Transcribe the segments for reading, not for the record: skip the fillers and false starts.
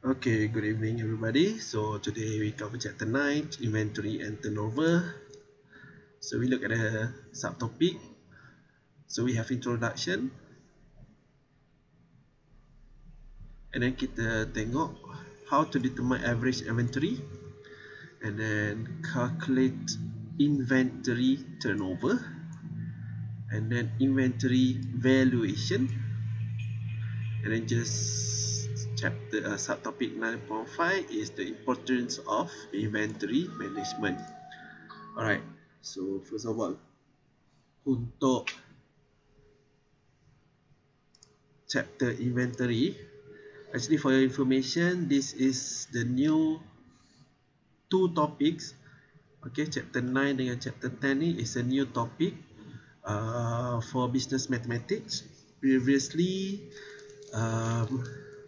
Okay, good evening everybody. So today we cover chapter 9, inventory and turnover. So we look at the subtopic. So we have introduction. And then kita tengok how to determine average inventory. And then calculate inventory turnover. And then inventory valuation. And then just subtopic 9.5 is the importance of inventory management. Alright, so first of all, untuk chapter inventory, actually for your information, this is the new two topics. Okay, chapter 9 dengan chapter 10 ni is a new topic for business mathematics. Previously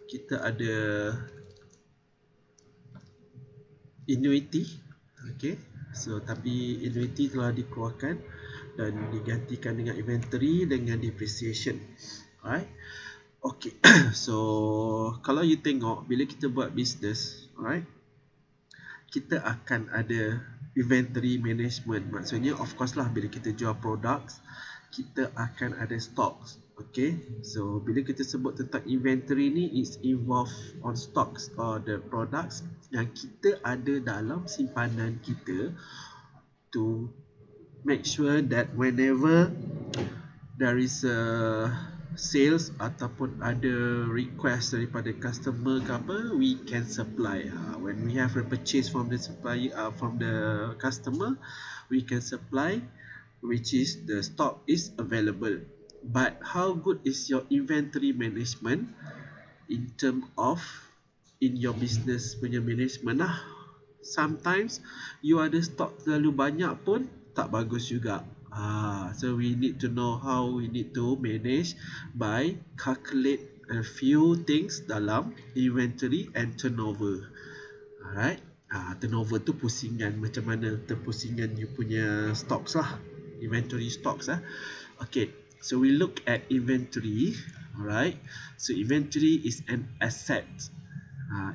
kita ada annuity. Okay, so tapi annuity telah dikeluarkan dan digantikan dengan inventory dengan depreciation. Alright. Okay, so kalau you tengok bila kita buat business, alright, kita akan ada inventory management. Maksudnya of course lah, bila kita jual products, kita akan ada stocks. Okay, so bila kita sebut tentang inventory ni, is involved on stocks or the products yang kita ada dalam simpanan kita to make sure that whenever there is a sales ataupun ada request daripada customer ke apa, we can supply. When we have a purchase from the supplier, from the customer, we can supply, which is the stock is available. But how good is your inventory management in terms of in your business punya management lah. Sometimes you ada stock terlalu banyak pun tak bagus juga. So we need to know how we need to manage by calculate a few things dalam inventory and turnover. Alright, turnover tu pusingan macam mana terpusingan you punya stocks lah, inventory stocks lah. Okay, so we look at inventory. Alright, so inventory is an asset.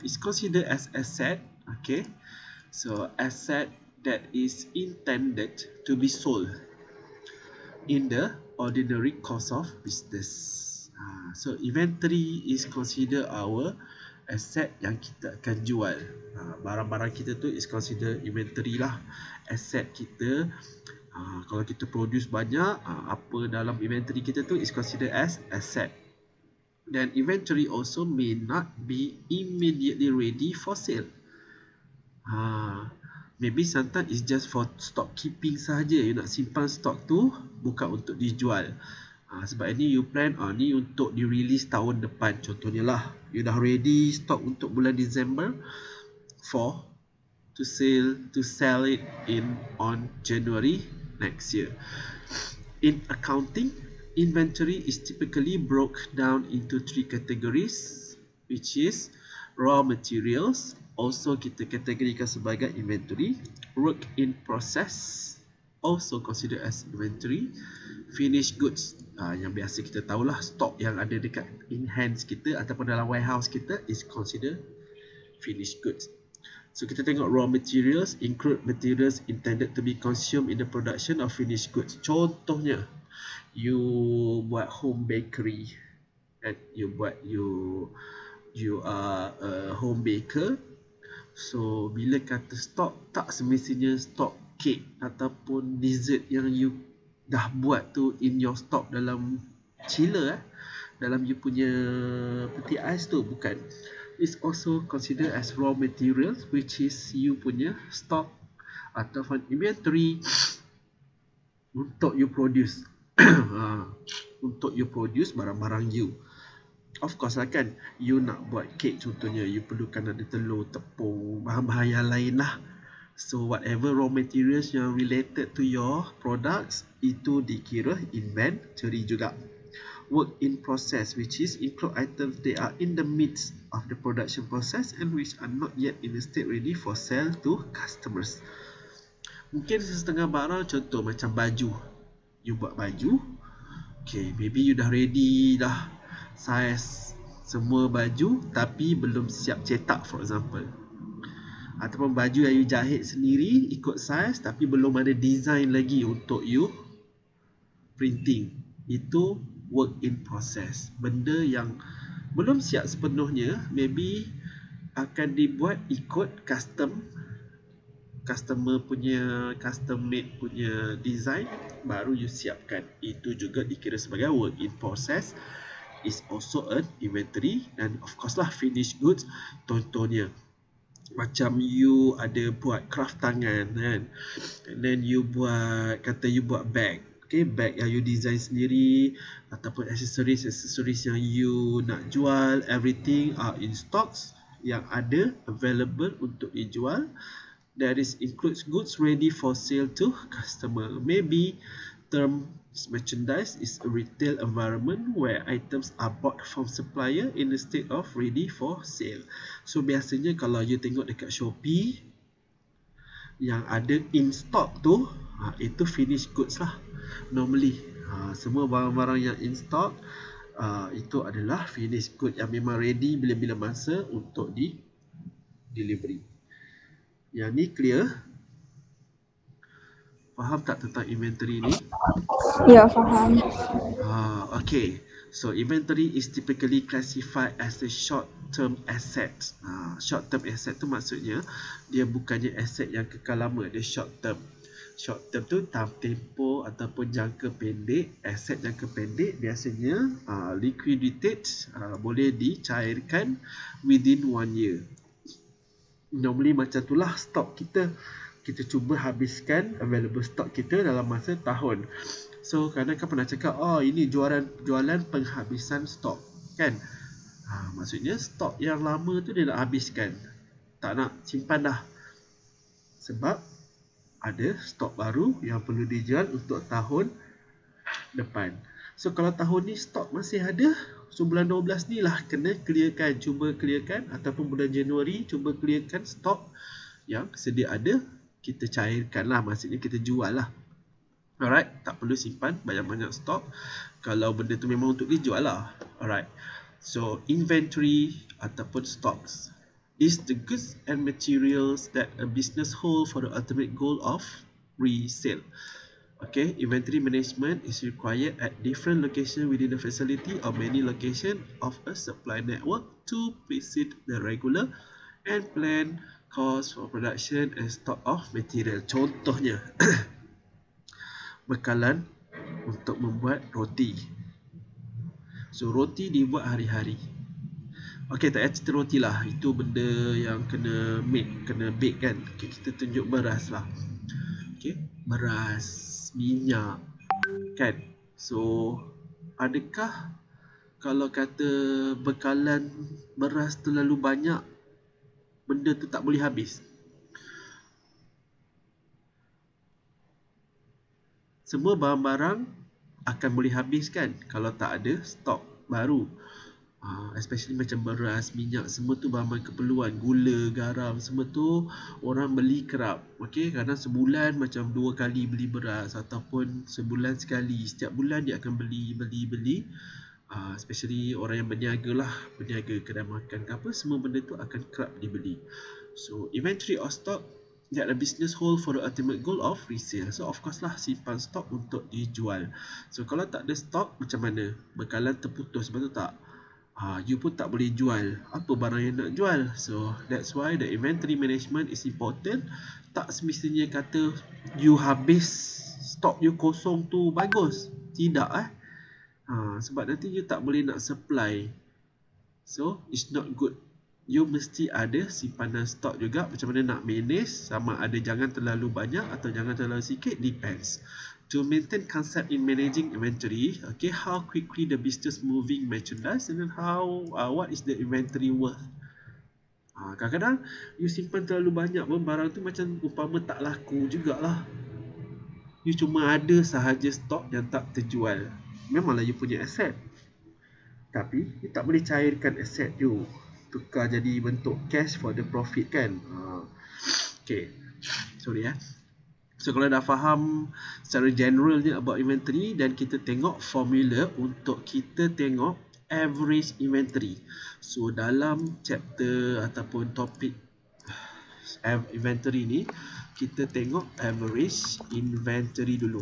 It's considered as asset. Okay, so asset that is intended to be sold in the ordinary course of business. So inventory is considered our asset yang kita akan jual. Barang-barang kita tu is considered inventory lah, asset kita. Kalau kita produce banyak, apa dalam inventory kita tu is considered as asset. Then inventory also may not be immediately ready for sale. Maybe sometimes it's just for stock keeping saja. You nak simpan stok tu, bukan untuk dijual. Sebab ini you plan, ni untuk di-release tahun depan. Contohnya lah, you dah ready stock untuk bulan December for to sell it on January next year. In accounting, inventory is typically broke down into 3 categories, which is raw materials, also kita kategorikan sebagai inventory. Work in process, also considered as inventory. Finished goods, yang biasa kita tahulah, stok yang ada dekat in hands kita ataupun dalam warehouse kita is considered finished goods. So kita tengok raw materials include materials intended to be consumed in the production of finished goods. Contohnya, you buat home bakery, and you are a home baker. So bila kata stok, tak semestinya stok cake ataupun dessert yang you dah buat tu in your stock dalam chiller, dalam you punya peti ais tu, bukan. It's also considered as raw materials, which is you punya stock ataupun inventory untuk you produce untuk you produce barang-barang you. Of course lah kan, you nak buat kek contohnya, you perlukan ada telur, tepung, bahan-bahan yang lain lah. So whatever raw materials yang related to your products, itu dikira inventory juga. Work in process, which is include items they are in the midst of the production process and which are not yet in the state ready for sale to customers. Mungkin setengah barang, contoh macam baju, you buat baju, okay, maybe you dah ready dah, size semua baju tapi belum siap cetak, for example. Ataupun baju yang you jahit sendiri ikut size tapi belum ada design lagi untuk you printing. Itu work in process. Benda yang belum siap sepenuhnya, maybe akan dibuat ikut customer punya custom made punya design, baru you siapkan. Itu juga dikira sebagai work in process. Is also an inventory. Dan of course lah finished goods. Contohnya macam you ada buat craft tangan kan, and then you buat, kata you buat bag, okay, bag yang you design sendiri ataupun accessories yang you nak jual, everything are in stocks yang ada available untuk dijual. That is includes goods ready for sale to customer. Maybe term merchandise is a retail environment where items are bought from supplier in the state of ready for sale. So biasanya kalau you tengok dekat Shopee yang ada in stock tu, itu finished goods lah normally. Semua barang-barang yang in stock itu adalah finished good yang memang ready bila-bila masa untuk di delivery. Yang ni clear? Faham tak tentang inventory ni? Ya, faham. Okay. So inventory is typically classified as a short-term asset. Short-term asset tu maksudnya dia bukannya aset yang kekal lama, dia short-term. Short-term tu tempoh ataupun jangka pendek. Aset jangka pendek biasanya liquidated, boleh dicairkan within 1 year. Normally macam itulah stok kita. Kita cuba habiskan available stock kita dalam masa tahun. So kadang kan pernah cakap, ini jualan penghabisan stok kan. Maksudnya stok yang lama tu dia nak habiskan, tak nak simpan dah, sebab ada stok baru yang perlu dijual untuk tahun depan. So kalau tahun ni stok masih ada, so bulan 12 ni lah kena clearkan, cuba clearkan, ataupun bulan Januari cuba clearkan stok yang sedia ada, kita cairkan lah, maksudnya kita jual lah. Alright, tak perlu simpan banyak-banyak stok kalau benda tu memang untuk dijual lah. Alright, so inventory ataupun stocks is the goods and materials that a business hold for the ultimate goal of resale. Okay, inventory management is required at different locations within the facility or many locations of a supply network to precede the regular and planned cost for production and stock of material. Contohnya bekalan untuk membuat roti. So roti dibuat hari-hari. Okay, tak payah cerita roti lah, itu benda yang kena make, kena bake kan. Okay, kita tunjuk beras lah. Okay, beras, minyak kan. So adakah kalau kata bekalan beras terlalu banyak, benda tu tak boleh habis? Semua barang-barang akan boleh habis kan kalau tak ada stok baru. Especially macam beras, minyak, semua tu barang keperluan, gula, garam, semua tu orang beli kerap. Okay, kadang sebulan macam 2 kali beli beras, ataupun sebulan sekali, setiap bulan dia akan beli. Especially orang yang berniaga lah, berniaga kedai makan ke apa, semua benda tu akan kerap dibeli. So inventory or stock that a business hold for the ultimate goal of resale. So of course lah, simpan stok untuk dijual. So kalau tak ada stok, macam mana? Bekalan terputus, betul tak? You pun tak boleh jual. Apa barang yang nak jual? So that's why the inventory management is important. Tak semestinya kata you habis stok you kosong tu bagus. Tidak sebab nanti you tak boleh nak supply. So it's not good. You mesti ada simpanan stok juga. Macam mana nak manage, sama ada jangan terlalu banyak atau jangan terlalu sikit, depends. To maintain concept in managing inventory, okay, how quickly the business moving merchandise, and then what is the inventory worth. Kadang-kadang you simpan terlalu banyak pun, barang tu macam umpama tak laku jugalah. You cuma ada sahaja stok yang tak terjual. Memanglah you punya aset, tapi you tak boleh cairkan aset you, tukar jadi bentuk cash for the profit kan. Okay, sorry So kalau dah faham secara generalnya about inventory, dan kita tengok formula untuk kita tengok average inventory. So dalam chapter ataupun topik inventory ni, kita tengok average inventory dulu.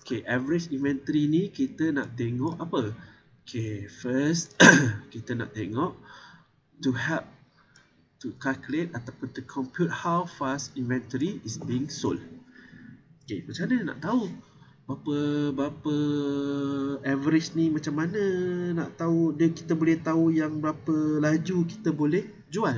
Okay, average inventory ni kita nak tengok apa? Okay, first kita nak tengok to help to calculate ataupun to compute how fast inventory is being sold. Okay, macam mana nak tahu berapa average ni, macam mana nak tahu dia, kita boleh tahu yang berapa laju kita boleh jual.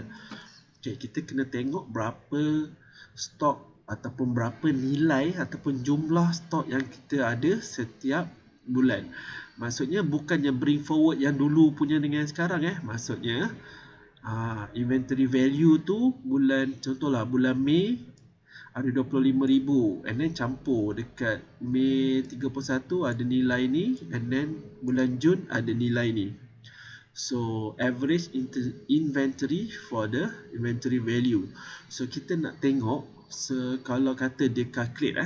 Okay, kita kena tengok berapa stok ataupun berapa nilai ataupun jumlah stok yang kita ada setiap bulan. Maksudnya bukannya bring forward yang dulu punya dengan sekarang maksudnya inventory value tu bulan, contohlah bulan Mei ada 25,000 and then campur dekat Mei 31 ada nilai ni, and then bulan Jun ada nilai ni. So average inventory for the inventory value. So kita nak tengok kalau kata dia calculate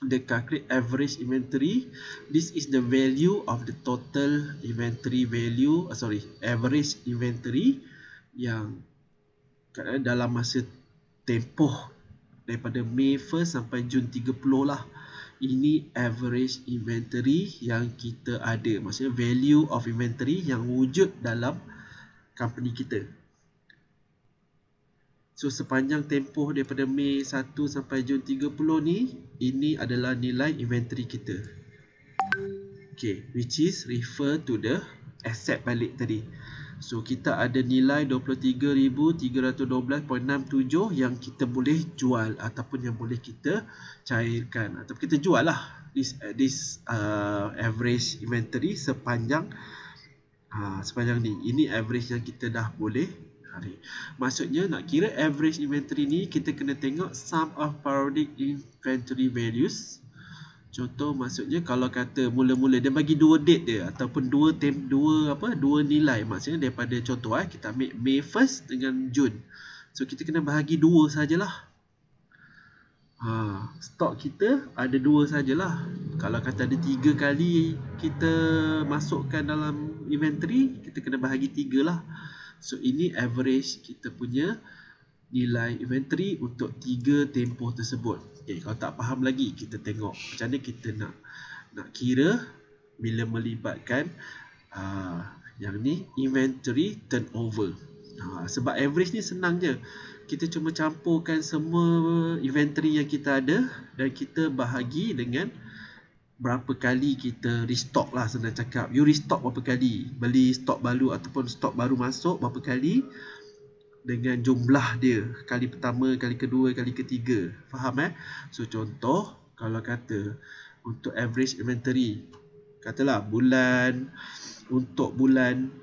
dia calculate average inventory, this is the value of the total inventory value, average inventory yang dalam masa tempoh daripada Mei 1 sampai Jun 30 lah. Ini average inventory yang kita ada, maksudnya value of inventory yang wujud dalam company kita. So sepanjang tempoh daripada Mei 1 sampai Jun 30 ni, ini adalah nilai inventory kita. Okay, which is refer to the asset balik tadi. So kita ada nilai 23,312.67 yang kita boleh jual ataupun yang boleh kita cairkan ataupun kita jual lah this average inventory sepanjang ni. Ini average yang kita dah boleh cari. Maksudnya nak kira average inventory ni, kita kena tengok sum of periodic inventory values. Contoh, maksudnya kalau kata mula-mula dia bagi dua date dia ataupun dua nilai, maksudnya daripada contoh kita ambil Mei 1 dengan Jun. So kita kena bahagi dua sajalah. Stok kita ada dua sajalah. Kalau kata ada 3 kali kita masukkan dalam inventory, kita kena bahagi 3 lah. So ini average kita punya nilai inventory untuk 3 tempoh tersebut. Okay, kalau tak faham lagi, kita tengok macam mana kita nak kira bila melibatkan yang ni inventory turnover. Sebab average ni senang je. Kita cuma campurkan semua inventory yang kita ada dan kita bahagi dengan berapa kali kita restock lah, senang cakap. You restock berapa kali, beli stok baru ataupun stok baru masuk berapa kali, dengan jumlah dia, kali pertama, kali kedua, kali ketiga. Faham So contoh, kalau kata untuk average inventory, katalah untuk bulan,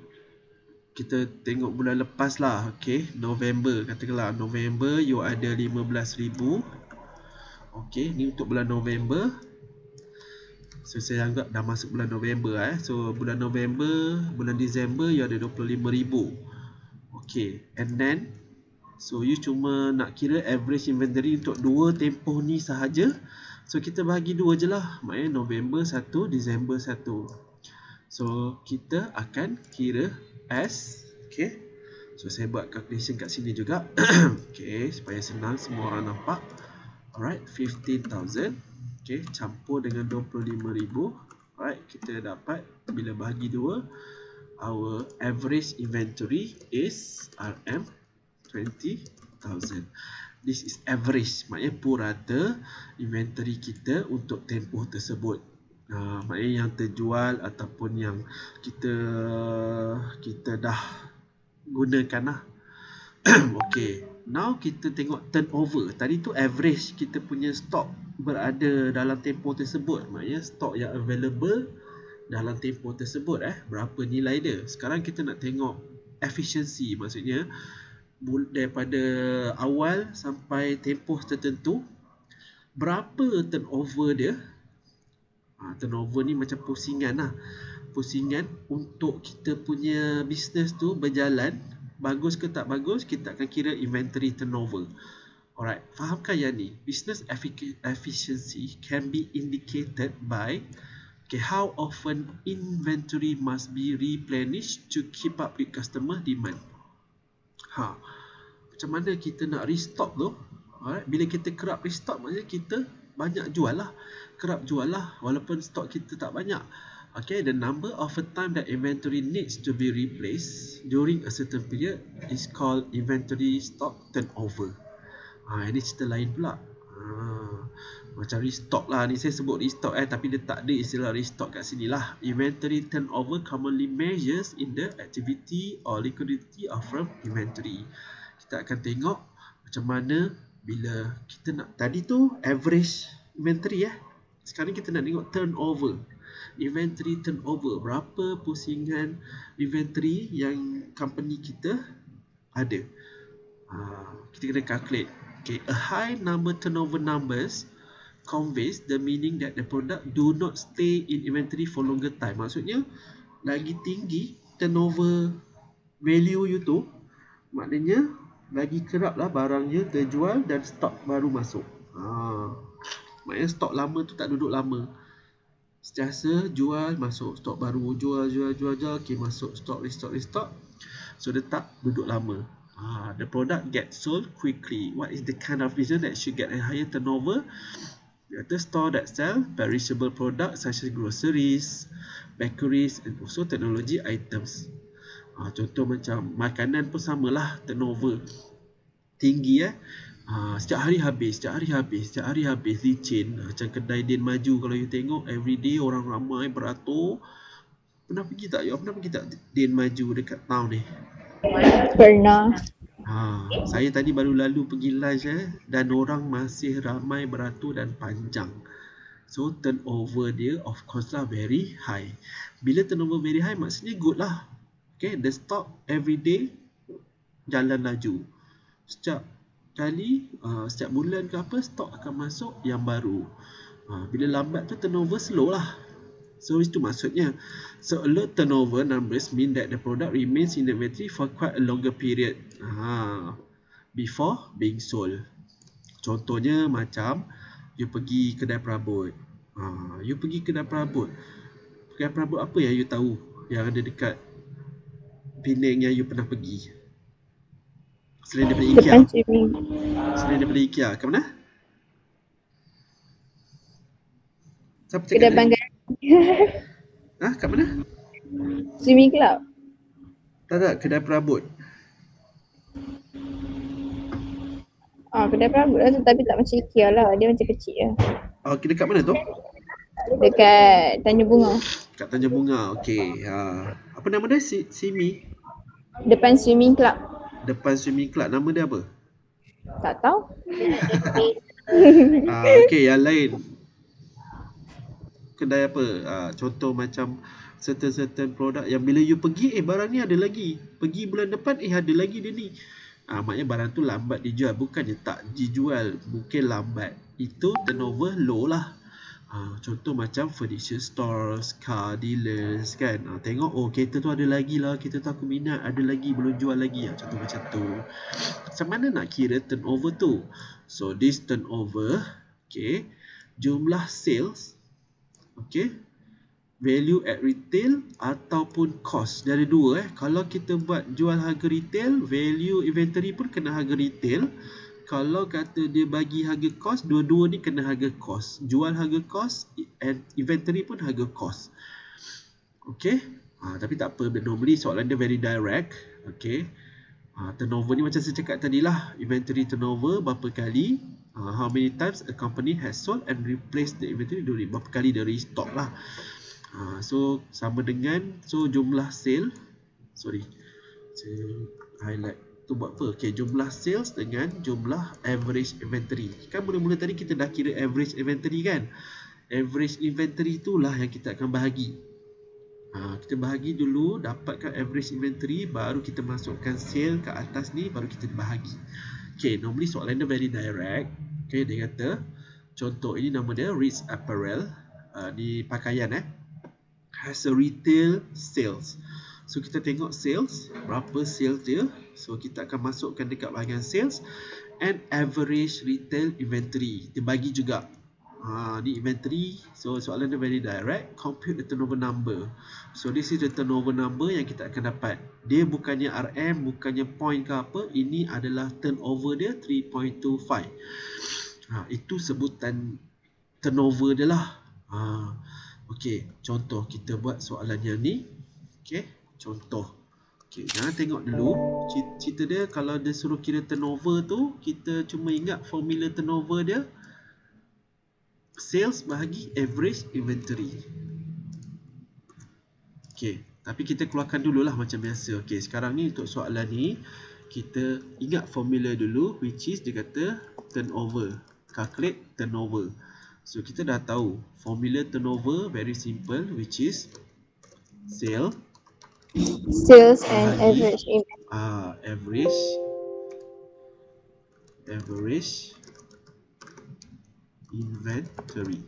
kita tengok bulan lepas lah, okay, November, katakanlah November you ada 15,000. Okay, ni untuk bulan November. So saya anggap dah masuk bulan November So bulan November, bulan Disember you ada 25,000. Okay, and then so you cuma nak kira average inventory untuk 2 tempoh ni sahaja. So kita bahagi 2 je lah, maknanya November 1, Disember 1. So kita akan kira as, okay, so saya buat calculation kat sini juga. Okay, supaya senang semua orang nampak. Alright, 15,000. Okay, campur dengan 25,000. Alright, kita dapat bila bahagi 2, our average inventory is RM 20,000. This is average, maknanya purata inventory kita untuk tempoh tersebut. Maknanya yang terjual ataupun yang kita dah gunakan lah. Okay, now kita tengok turnover. Tadi tu average kita punya stok berada dalam tempoh tersebut, maknanya stok yang available dalam tempoh tersebut berapa nilai dia. Sekarang kita nak tengok efficiency, maksudnya daripada awal sampai tempoh tertentu berapa turnover dia. Turnover ni macam pusingan lah. Pusingan untuk kita punya business tu berjalan, bagus ke tak bagus, kita akan kira inventory turnover. Alright, fahamkan yang ni. Business efficiency can be indicated by Okay, how often inventory must be replenished to keep up with customer demand? Macam mana kita nak restock tu? Alright, bila kita kerap restock, maksudnya kita banyak jual lah. Kerap jual lah walaupun stok kita tak banyak. Okay, the number of a time that inventory needs to be replaced during a certain period is called inventory stock turnover. Ini cerita lain pula. Macam restock lah, ni saya sebut restock tapi dia tak ada istilah restock kat sini lah. Inventory turnover commonly measures in the activity or liquidity of firm inventory. Kita akan tengok macam mana bila kita nak, tadi tu average inventory sekarang kita nak tengok turnover. Inventory turnover, berapa pusingan inventory yang company kita ada. Kita kena calculate. Okay, a high number turnover numbers conveys the meaning that the product do not stay in inventory for longer time. Maksudnya lagi tinggi turnover value you tu, maknanya lagi kerap lah barangnya terjual dan stok baru masuk. Maknanya stok lama tu tak duduk lama. Sentiasa jual, masuk stok baru, jual, okay, masuk stok, restock. So dia tak duduk lama. The product gets sold quickly. What is the kind of reason that should get a higher turnover? The store that sell perishable products such as groceries, bakeries and also technology items. Contoh macam makanan pun samalah, turnover tinggi setiap hari habis licin. Macam kedai Din Maju, kalau you tengok everyday orang ramai beratur. Pernah pergi tak Din Maju dekat town ni? Pernah. Saya tadi baru lalu pergi lunch dan orang masih ramai beratur dan panjang. So turnover dia of course lah very high. Bila turnover very high maksudnya good lah. Okay, the stock every day jalan laju. Setiap kali, setiap bulan ke apa, stok akan masuk yang baru. Bila lambat tu turnover slow lah. So itu maksudnya. So a low turnover numbers mean that the product remains in the inventory for quite a longer period before being sold. Contohnya macam you pergi kedai perabot. Kedai perabot apa yang you tahu yang ada dekat Penang yang you pernah pergi? Selain daripada IKEA. Selain daripada IKEA, ke mana? Siapa cakap? Kedai Banggai. Kat mana? Swimming club. Tak, kedai perabot. Kedai perabot lah tu, tapi tak macam IKEA lah. Dia macam kecil lah. Dekat mana tu? Dekat Tanjung Bunga. Kat Tanjung Bunga, okey. Apa nama dia? Simi? Depan swimming club. Depan swimming club, nama dia apa? Tak tahu. Okey, yang lain. Kedai apa? Contoh macam certain produk yang bila you pergi, barang ni ada lagi. Pergi bulan depan, ada lagi dia ni. Maknanya barang tu lambat dijual. Bukannya tak dijual, mungkin lambat. Itu turnover low lah. Contoh macam furniture stores, car dealers kan. Tengok, kereta tu ada lagi lah, kereta tu aku minat, ada lagi, belum jual lagi. Contoh macam tu. Macam mana nak kira turnover tu? So this turnover, okay, jumlah sales, okay, value at retail ataupun cost. Dari dua kalau kita buat jual harga retail, value inventory pun kena harga retail. Kalau kata dia bagi harga cost, dua-dua ni kena harga cost. Jual harga cost and inventory pun harga cost. Okay, tapi tak apa, normally soalan dia very direct. Okay, turnover ni macam saya cakap tadi lah, inventory turnover berapa kali, how many times a company has sold and replaced the inventory during, berapa kali dia restock lah. So sama dengan, so jumlah sale, saya highlight tu buat apa? Okay, jumlah sales dengan jumlah average inventory. Kan mula-mula tadi kita dah kira average inventory kan. Average inventory itulah yang kita akan bahagi. Kita bahagi dulu, dapatkan average inventory, baru kita masukkan sale kat atas ni, baru kita bahagi. Okay, normally soalan dia very direct. Okay, dia kata contoh ini nama dia Ritz Apparel, di pakaian has a retail sales. So kita tengok sales, berapa sales dia. So kita akan masukkan dekat bahagian sales and average retail inventory. Dia bagi juga. Ni inventory. So soalan dia very direct. Compute the turnover number. So this is the turnover number yang kita akan dapat. Dia bukannya RM, bukannya point ke apa. Ini adalah turnover dia 3.25. Itu sebutan turnover dia lah. Okey, contoh kita buat soalan yang ni. Okey, contoh. Okey, jangan tengok dulu. Cerita dia kalau dia suruh kira turnover tu, kita cuma ingat formula turnover dia sales bahagi average inventory. Okey, tapi kita keluarkan dululah macam biasa. Okey, sekarang ni untuk soalan ni kita ingat formula dulu, which is dia kata turnover. Calculate turnover. So kita dah tahu formula turnover very simple, which is sales and average inventory. Average inventory.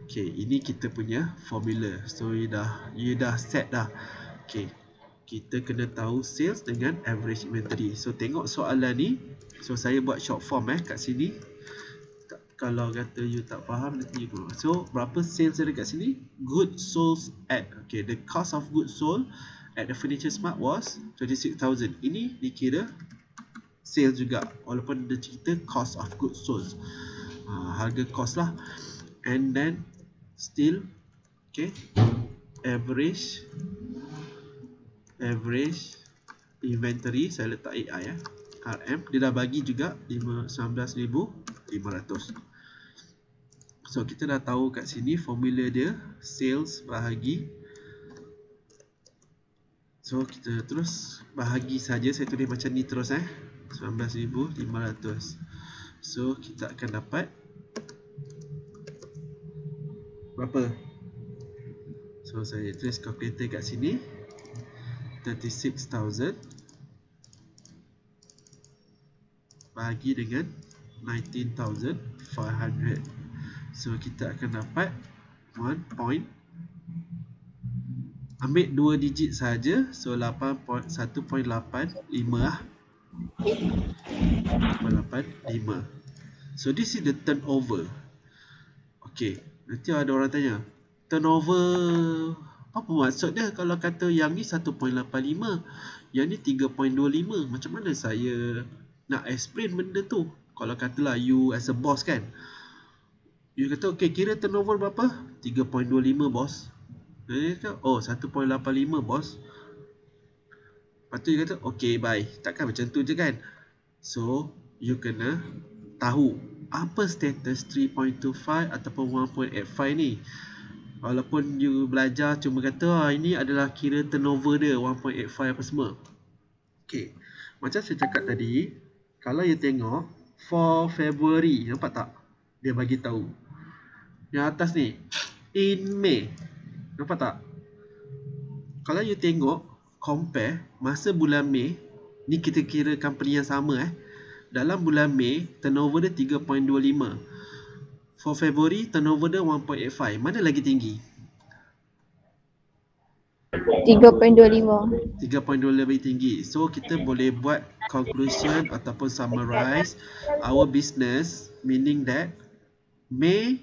Okay, ini kita punya formula. So you dah set dah. Okay, kita kena tahu sales dengan average inventory. So tengok soalan ni. So saya buat short form kat sini. Kalau kata you tak faham nanti you go. So berapa sales ada kat sini? Goods sold at. Okay, the cost of goods sold at the Furniture Smart was 26,000. Ini dikira sales juga, walaupun dia cerita cost of goods sold. Harga cost lah. And then still okay, average inventory saya letak AI RM, dia dah bagi juga 19,500. So kita dah tahu kat sini formula dia sales bahagi, so kita terus bahagi saja. Saya tulis macam ni terus 19,500. So kita akan dapat berapa? So saya tulis calculator kat sini 36,000 bahagi dengan 19,500. So kita akan dapat 1. Ambil 2 digit saja. So 1.85 lah. 1.85. So this is the turnover. Okay, nanti ada orang tanya, turnover apa maksud dia kalau kata yang ni 1.85, yang ni 3.25? Macam mana saya nak explain benda tu? Kalau katalah you as a boss kan, you kata okay, kira turnover berapa? 3.25 bos. Dia kata oh 1.85 bos. Lepas tu you kata okay bye. Takkan macam tu je kan? So you kena tahu apa status 3.25 ataupun 1.85 ni. Walaupun you belajar cuma kata ini adalah kira turnover dia 1.85 apa semua. Okay, macam saya cakap tadi, kalau you tengok for February, nampak tak? Dia bagi tahu. Yang atas ni in May, nampak tak? Kalau you tengok compare masa bulan Mei, ni kita kira company yang sama dalam bulan Mei turnover dia 3.25. For February turnover dia 1.85. Mana lagi tinggi? 3.25. 3.2 lebih tinggi. So kita boleh buat conclusion ataupun summarize our business, meaning that Mei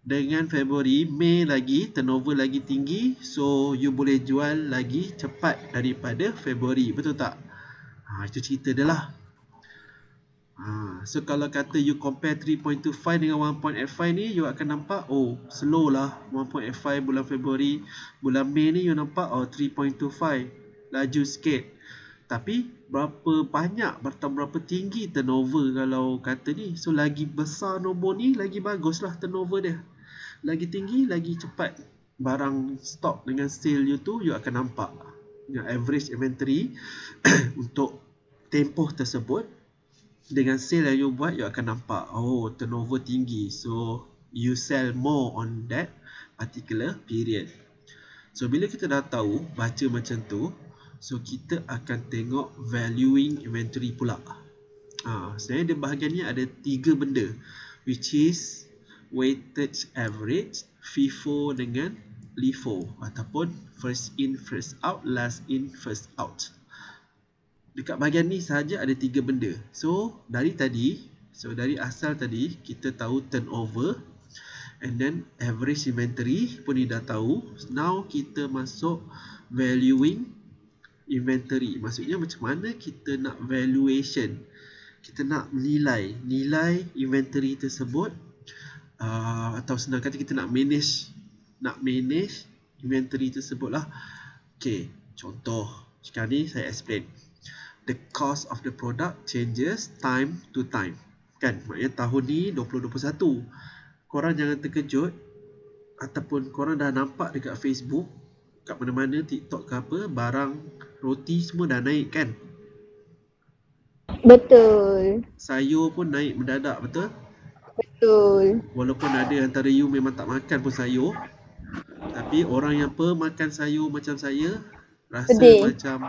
dengan February, Mei lagi turnover lagi tinggi, so you boleh jual lagi cepat daripada February, betul tak? Itu cerita dia lah. So kalau kata you compare 3.25 dengan 1.85 ni, you akan nampak oh slow lah 1.85 bulan Februari. Bulan Mei ni you nampak oh 3.25 laju sikit. Tapi berapa banyak, berapa tinggi turnover kalau kata ni. So lagi besar nombor ni, lagi bagus lah turnover dia. Lagi tinggi, lagi cepat barang stock dengan sale you tu, you akan nampak dengan average inventory untuk tempoh tersebut. Dengan sale yang you buat, you akan nampak oh turnover tinggi, so you sell more on that particular period. So bila kita dah tahu baca macam tu, so kita akan tengok valuing inventory pula. Sebenarnya dia bahagian ni ada 3 benda, which is weighted average, FIFO dengan LIFO, ataupun first in first out, last in first out. Dekat bahagian ni sahaja ada 3 benda. So dari asal tadi kita tahu turnover, And then average inventory pun ni dah tahu. Now kita masuk valuing inventory. Maksudnya macam mana kita nak valuation. Kita nak nilai inventory tersebut, atau senang kata kita nak manage inventory tersebut lah. Okay, contoh sekarang ni saya explain. The cost of the product changes time to time. Kan, maknanya tahun ni 2021. Korang jangan terkejut ataupun korang dah nampak dekat Facebook, kat mana-mana, TikTok ke apa, barang roti semua dah naik kan. Betul. Sayur pun naik mendadak, betul? Betul. Walaupun ada antara you memang tak makan pun sayur, tapi orang yang pemakan sayur macam saya rasa Sedih. macam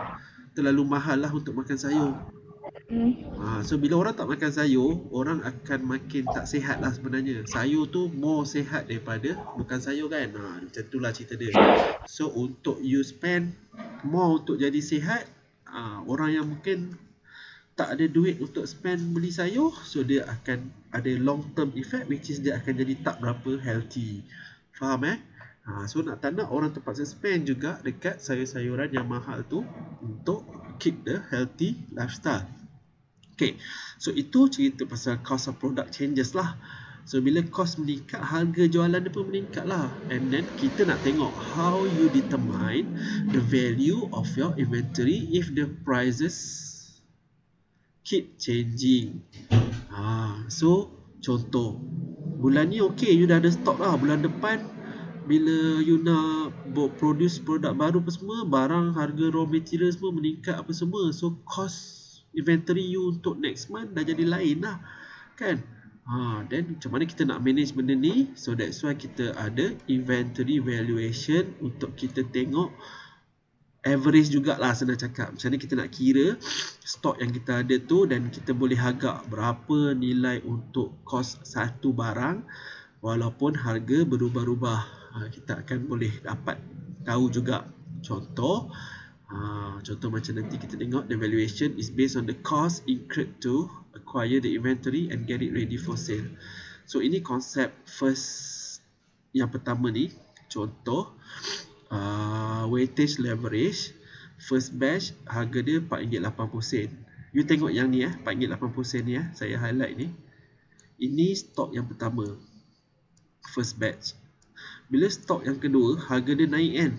terlalu mahal lah untuk makan sayur. So bila orang tak makan sayur, orang akan makin tak sihat lah sebenarnya. Sayur tu more sihat daripada bukan sayur kan. Macam tu lah cerita dia. So untuk you spend more untuk jadi sihat, orang yang mungkin tak ada duit untuk spend beli sayur, so dia akan ada long term effect, which is dia akan jadi tak berapa healthy. Faham So nak tak nak orang terpaksa spend juga dekat sayur-sayuran yang mahal tu untuk keep the healthy lifestyle. Okay, so itu cerita pasal cost of product changes lah. So bila cost meningkat, harga jualan dia pun meningkat lah. And then kita nak tengok how you determine the value of your inventory if the prices keep changing. So contoh, bulan ni okay, you dah ada stok lah. Bulan depan bila you nak produce produk baru apa semua, barang harga raw material semua meningkat apa semua. So cost inventory you untuk next month dah jadi lain lah kan. Then macam mana kita nak manage benda ni? So that's why kita ada inventory valuation untuk kita tengok average jugalah, senang cakap. Macam mana kita nak kira stok yang kita ada tu dan kita boleh agak berapa nilai untuk kos satu barang walaupun harga berubah-ubah. Kita akan boleh dapat tahu juga. Contoh macam nanti kita tengok, the valuation is based on the cost incurred to acquire the inventory and get it ready for sale. So ini konsep first yang pertama ni. Contoh weightage leverage, first batch harga dia RM4.80. You tengok yang ni RM4.80 ni saya highlight ni. Ini stok yang pertama, first batch. Bila stok yang kedua, harga dia naik kan,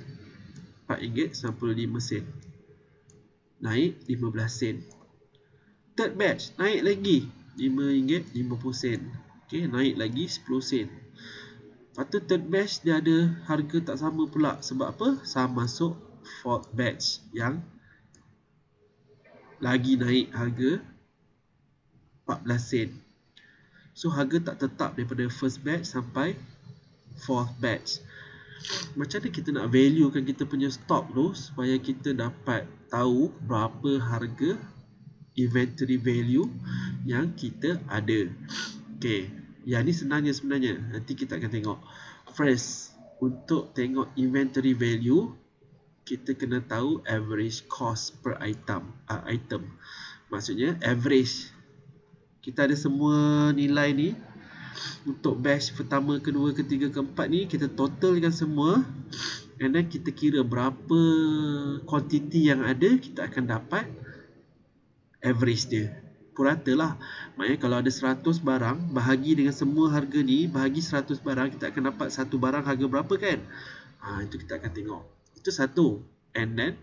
RM4.95, naik 15 sen. Third batch naik lagi RM5.50. Okay, naik lagi 10 sen. Lepas tu third batch dia ada harga tak sama pula. Sebab apa? Sama masuk fourth batch yang lagi naik harga 14 sen. So harga tak tetap daripada first batch sampai fourth batch. Macam mana kita nak valuekan kita punya stok tu supaya kita dapat tahu berapa harga inventory value yang kita ada. Okay, yang ni senangnya sebenarnya. Nanti kita akan tengok. First, untuk tengok inventory value, kita kena tahu average cost per item. Maksudnya average. Kita ada semua nilai ni. Untuk batch pertama, kedua, ketiga, keempat ni kita totalkan semua. And then kita kira berapa quantity yang ada, kita akan dapat average dia. Purata lah. Maknanya kalau ada 100 barang, bahagi dengan semua harga ni, bahagi 100 barang, kita akan dapat satu barang harga berapa kan. Itu kita akan tengok. Itu satu. And then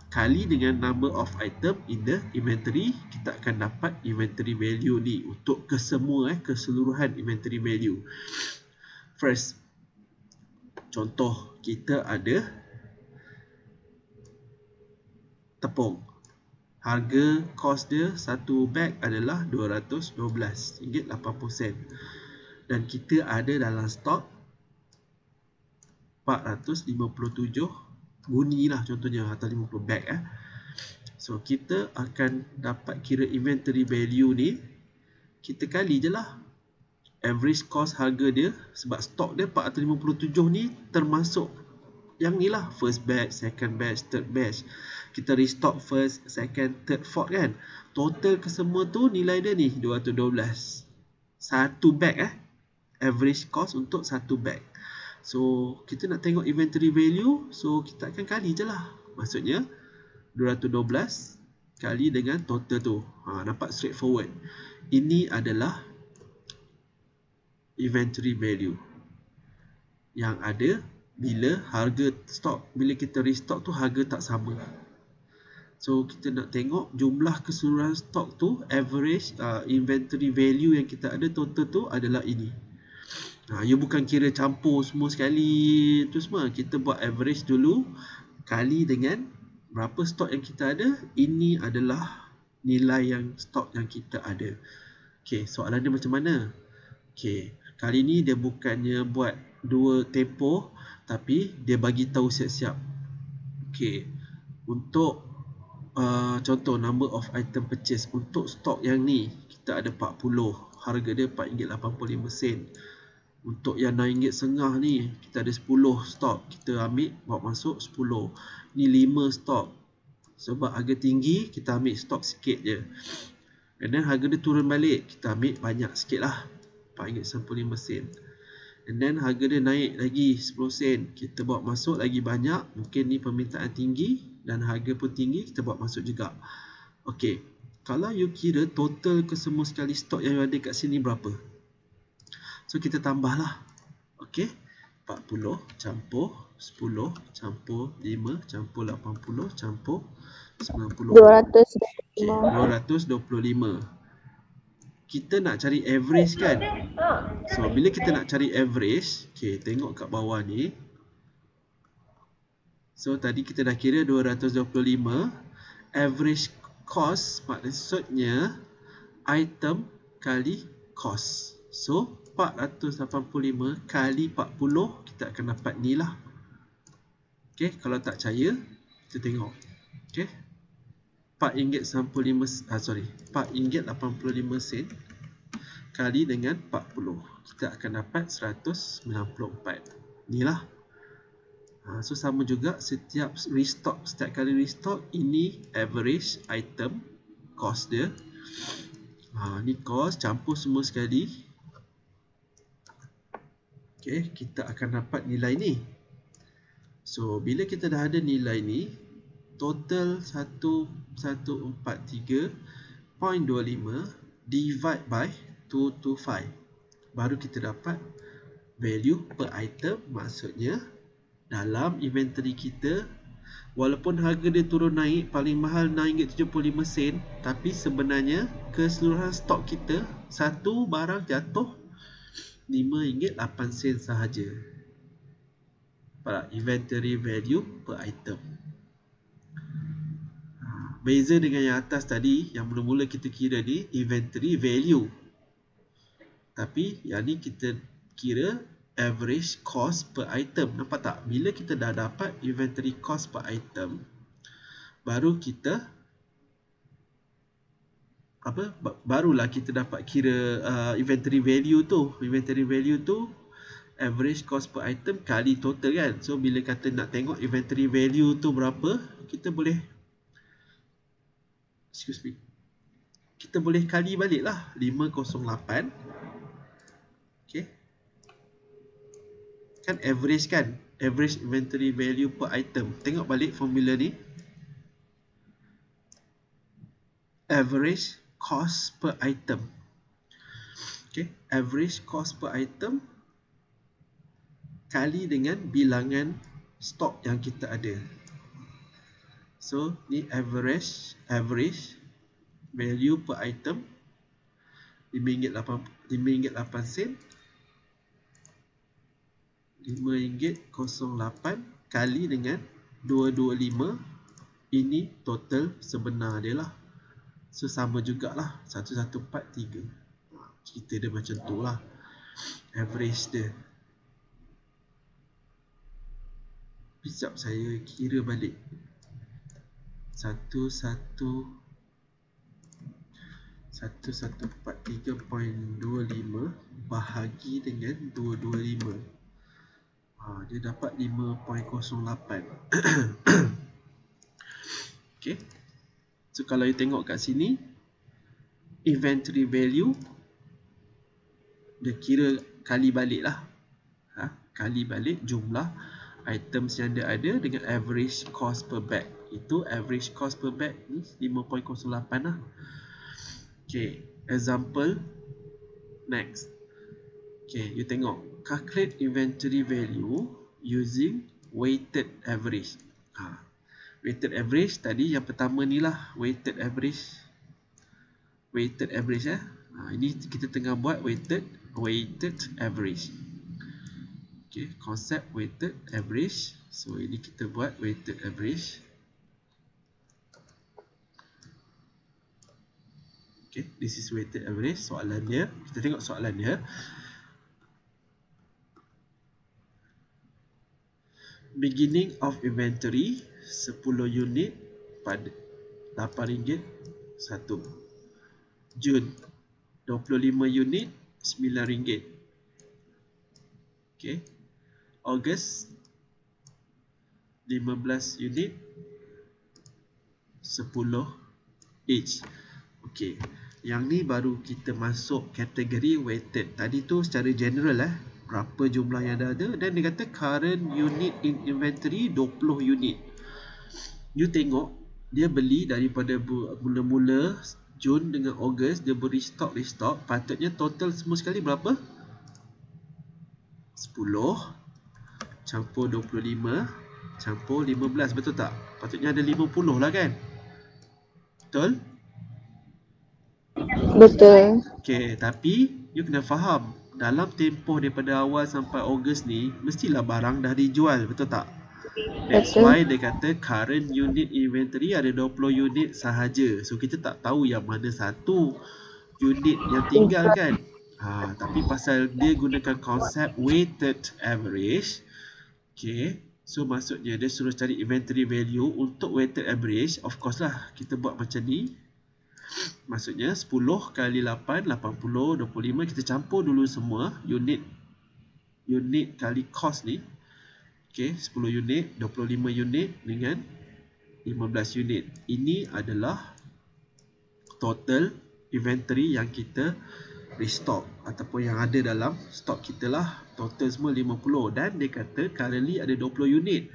kali dengan number of item in the inventory, kita akan dapat inventory value ni untuk keseluruhan inventory value. First, contoh kita ada tepung. Harga kos dia satu bag adalah RM212.80. Dan kita ada dalam stok 457 guni lah contohnya, atau 50 bag So kita akan dapat kira inventory value ni, kita kali je lah average cost harga dia. Sebab stok dia 457 ni termasuk yang ni lah, first batch, second batch, third batch. Kita restock first, second, third, fourth kan. Total ke semua tu nilai dia ni 212. Satu bag average cost untuk satu bag. So kita nak tengok inventory value, so kita akan kali je lah. Maksudnya 212 kali dengan total tu. Nampak straightforward. Ini adalah inventory value yang ada bila harga stok, bila kita restock tu harga tak sama. So kita nak tengok jumlah keseluruhan stok tu, average inventory value yang kita ada total tu adalah ini. You bukan kira campur semua sekali tu semua. Kita buat average dulu kali dengan berapa stok yang kita ada. Ini adalah nilai yang stok yang kita ada. Okay, soalan dia macam mana? Okay, kali ni dia bukannya buat dua tempoh, tapi dia bagi tahu siap-siap. Okay, untuk contoh number of item purchase, untuk stok yang ni kita ada 40, harga dia RM4.85. Untuk yang RM9.5 ni kita ada 10 stok, kita ambil bawa masuk 10. Ni 5 stok. Sebab harga tinggi kita ambil stok sikit je. And then harga dia turun balik, kita ambil banyak sikit lah, RM4.95. And then harga dia naik lagi 10 sen, kita bawa masuk lagi banyak. Mungkin ni permintaan tinggi dan harga pun tinggi, kita bawa masuk juga. Okay, kalau you kira total kesemua sekali stok yang ada kat sini berapa, so kita tambahlah. Okay, 40 campur 10 campur 5 campur 80 campur 90, 225. Kita nak cari average kan. So bila kita nak cari average, okay, tengok kat bawah ni. So tadi kita dah kira 225. Average cost maksudnya item kali cost. So 485 kali 40, kita akan dapat ni lah. Okay, kalau tak percaya kita tengok. Okay, RM4.85 kali dengan 40, kita akan dapat 194. Inilah. So sama juga setiap restock, setiap kali restock, ini average item cost dia. Ni cost campur semua sekali. Okay, kita akan dapat nilai ni. So bila kita dah ada nilai ni, total 1143.25 divide by 225, baru kita dapat value per item. Maksudnya dalam inventory kita, walaupun harga dia turun naik, paling mahal RM9.75, tapi sebenarnya keseluruhan stok kita, satu barang jatuh RM5.08 sahaja. Pada inventory value per item. Beza dengan yang atas tadi, yang mula-mula kita kira ni inventory value, tapi yang ni kita kira average cost per item. Nampak tak? Bila kita dah dapat inventory cost per item, baru kita barulah kita dapat kira inventory value tu. Inventory value tu average cost per item kali total kan. So bila kata nak tengok inventory value tu berapa, kita boleh kita boleh kali balik lah 508. Okay, kan average kan, average inventory value per item. Tengok balik formula ni, average cost per item. Okay, average cost per item kali dengan bilangan stok yang kita ada. So ni average value per item RM5.08 RM5.08 kali dengan 225. Ini total sebenar dia lah. So sama jugalah 1143. Cerita dia macam tu lah, average dia. Sekejap saya kira balik. 1143.25 bahagi dengan 225. Dia dapat 5.08. Okay, so kalau you tengok kat sini, inventory value dia kira kali balik lah. Kali balik jumlah items yang dia ada dengan average cost per bag. Itu average cost per bag ni 5.08 lah. Okay, example next. Okay, you tengok calculate inventory value using weighted average. Weighted average tadi yang pertama ni lah, weighted average. Ini kita tengah buat weighted average. Okay, konsep weighted average. So ini kita buat weighted average. Okay, this is weighted average. Soalan dia, kita tengok soalan dia. Beginning of inventory 10 unit pada RM8 1. Jun 25 unit RM9. Okay. August 15 unit 10 each. Okay. Yang ni baru kita masuk kategori weighted. Tadi tu secara general berapa jumlah yang dah ada, dan dia kata current unit in inventory 20 unit. You tengok dia beli daripada mula-mula Jun dengan Ogos, dia beri restock. Patutnya total semua sekali berapa? 10 campur 25 campur 15, betul tak? Patutnya ada 50 lah kan? Betul? Betul. Okay, tapi you kena faham, dalam tempoh daripada awal sampai Ogos ni mestilah barang dah dijual, betul tak? That's why dia kata current unit inventory ada 20 unit sahaja. So kita tak tahu yang mana satu unit yang tinggal kan. Tapi pasal dia gunakan konsep weighted average, okay, so maksudnya dia suruh cari inventory value untuk weighted average. Of course lah kita buat macam ni. Maksudnya 10 kali 8, 80, 25. Kita campur dulu semua unit kali cost ni. Okay, 10 unit, 25 unit dengan 15 unit. Ini adalah total inventory yang kita restock ataupun yang ada dalam stok kita lah. Total semua 50, dan dia kata currently ada 20 unit.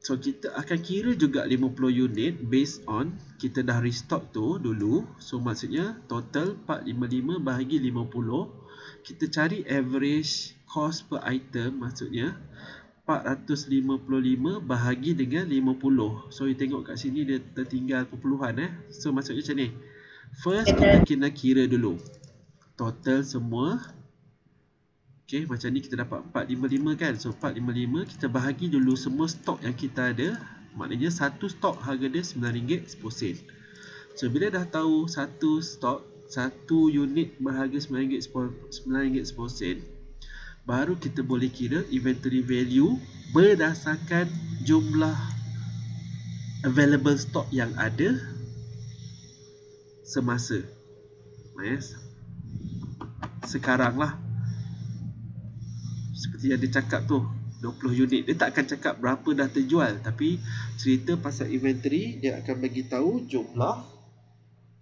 So kita akan kira juga 50 unit based on kita dah restock tu dulu. So maksudnya total 455 bahagi 50. Kita cari average cost per item, maksudnya 455 bahagi dengan 50. So you tengok kat sini dia tertinggal perpuluhan So maksudnya macam ni. First kita kena kira dulu total semua. Okay, macam ni kita dapat 455 kan. So 455 kita bahagi dulu semua stok yang kita ada. Maknanya satu stok harga dia RM9 10 sen. So bila dah tahu satu stok, satu unit berharga RM9 10 sen, baru kita boleh kira inventory value berdasarkan jumlah available stock yang ada semasa sekarang lah. Seperti yang dia cakap tu, 20 unit. Dia tak akan cakap berapa dah terjual, tapi cerita pasal inventory dia akan bagi tahu jumlah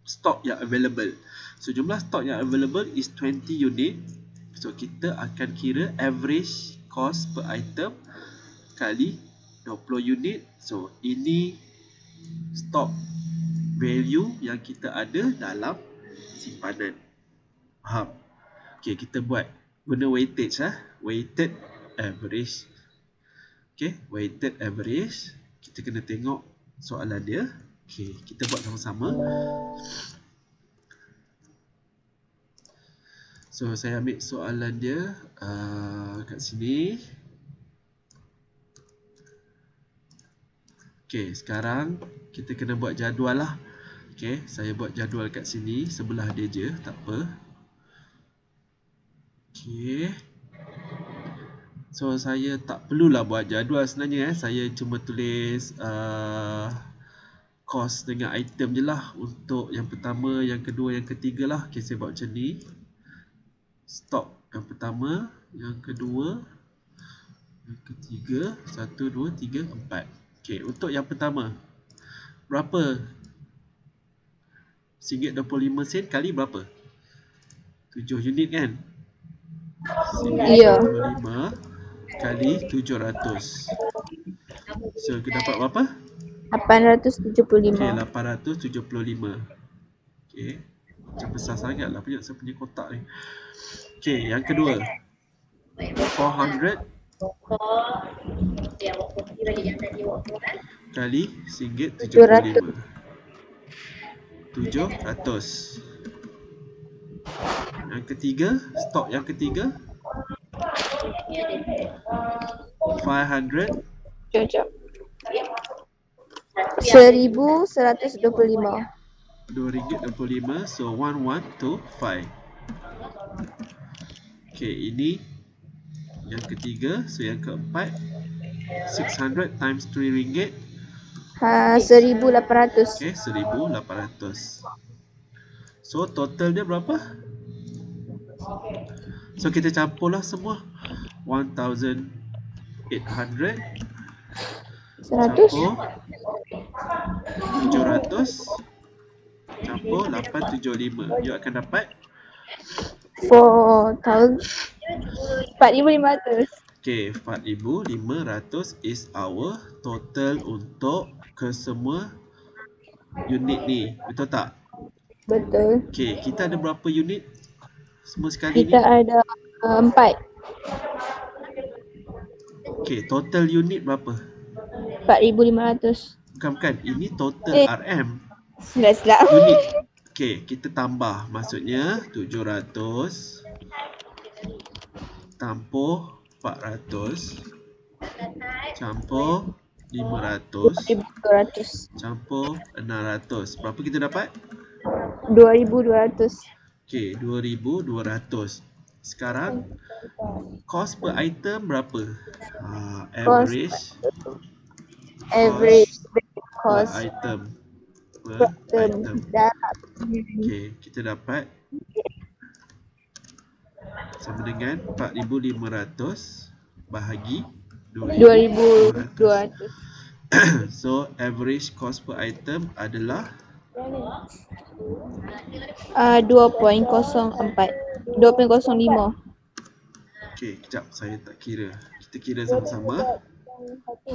stok yang available. So jumlah stok yang available is 20 unit. So kita akan kira average cost per item kali 20 unit. So ini stok value yang kita ada dalam simpanan. Faham? Okay, kita buat guna weightage weighted average. Okay, weighted average. Kita kena tengok soalan dia. Okay, kita buat sama-sama. So saya ambil soalan dia kat sini. Okay, sekarang kita kena buat jadual lah. Okay, saya buat jadual kat sini, sebelah dia je, tak apa. Okay. So saya tak perlulah buat jadual sebenarnya Saya cuma tulis cost dengan item je lah. Untuk yang pertama, yang kedua, yang ketiga lah. Okay, saya buat macam ni. Stok yang pertama, yang kedua, yang ketiga, 1, 2, 3, 4. Okay, untuk yang pertama, berapa? RM1.25 kali berapa? 7 unit kan? Ya. 125 kali 700. So kita dapat berapa? 875. Okey, 875. Okey. Macam besar sangat lah punya saya punya kotak ni. Okey, yang kedua. 400 kali RM1.75. 700. Yang ketiga, stok yang ketiga 500 Jom. 1125. RM2.25. So 1125. Okey, ini yang ketiga. So yang keempat 600 times RM3. 1800. Okey, 1,800. So total dia berapa? So kita campurlah semua. 1,800 100. campur 700 campur 875. You akan dapat 4,500. okey, 4,500 is our total untuk kesemua unit ni. Betul tak? Betul. Okey, kita ada berapa unit semua sekali Kita ni? ada 4. Okey, total unit berapa? 4,500. Bukan. Ini total RM. Silap. Unit. Okey, kita tambah. Maksudnya 700 campur 400 campur 500 2,200. campur 600. Berapa kita dapat? 2,200. Okey, 2,200. Sekarang cost per item berapa? Average per cost item. per item. Okey, kita dapat sama dengan 4,500 bahagi 2,200. 2,200. So average cost per item adalah 2.04. 2.05. okey, kejap saya tak kira. Kita kira sama-sama.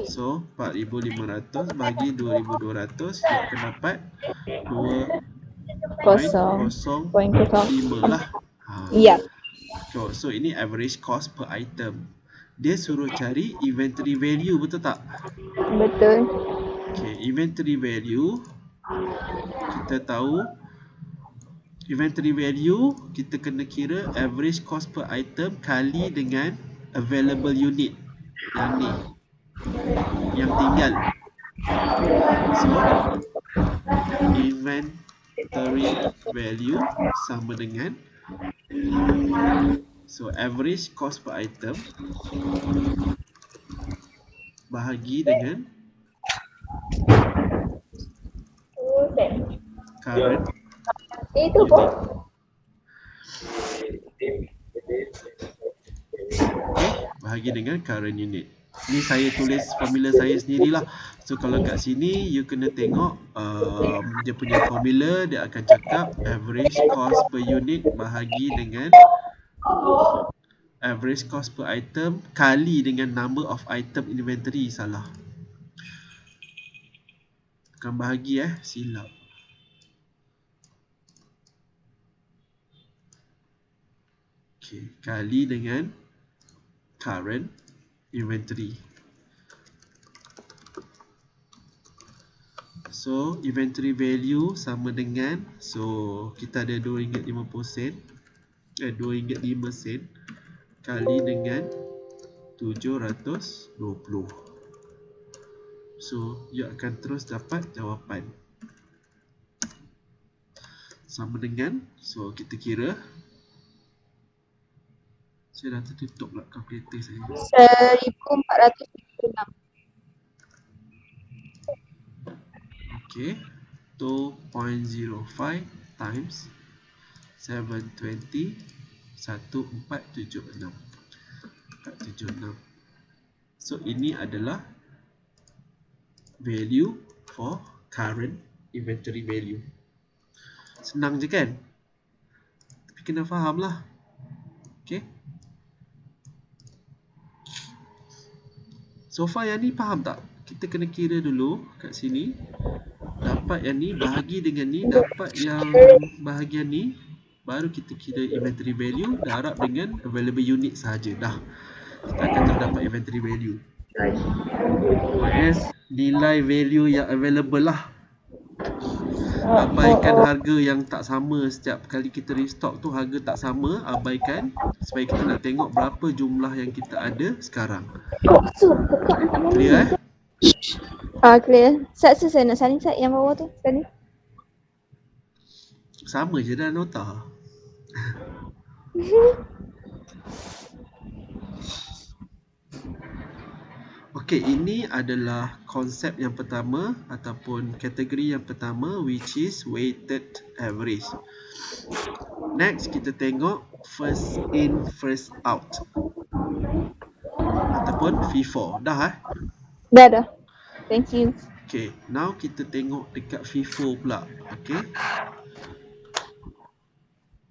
So 4,500 bagi 2,200 you akan dapat 2.05 lah. Ya. So ini average cost per item. Dia suruh cari inventory value, betul tak? Betul. Okay, inventory value kita tahu inventory value kita kena kira average cost per item kali dengan available unit yang ni, yang tinggal. So inventory value sama dengan average cost per item bahagi dengan current unit. Okay, bahagi dengan current unit. Ni saya tulis formula saya sendirilah. So kalau kat sini you kena tengok dia punya formula. Dia akan cakap average cost per unit bahagi dengan average cost per item kali dengan number of item inventory. Salah, bukan bahagi silap. Okay, kali dengan current inventory. So inventory value sama dengan, so kita ada RM2.50, RM2.05 kali dengan 720. So you akan terus dapat jawapan sama dengan, so kita kira, saya dah tertutup lah kalkulator saya. 1,476. Okay, 2.05 times 720 1476. So ini adalah value for current inventory value. Senang je kan? Tapi kena faham lah. Okay. So far yang ni faham tak? Kita kena kira dulu kat sini. Dapat yang ni, bahagi dengan ni, dapat yang bahagian ni, baru kita kira inventory value, darab dengan available unit sahaja. Dah. Kita akan terus dapat inventory value. Maknanya nilai value yang available lah. Abaikan harga yang tak sama. Setiap kali kita restock tu harga tak sama, abaikan, supaya kita nak tengok berapa jumlah yang kita ada sekarang. Clear Clear. Saya nak salin yang bawah tu tadi. Sama je dah nota. Okey, ini adalah konsep yang pertama ataupun kategori yang pertama, which is weighted average. Next, kita tengok first in first out ataupun FIFO. Dah Dah. Thank you. Okay, now kita tengok dekat FIFO pula. Okay,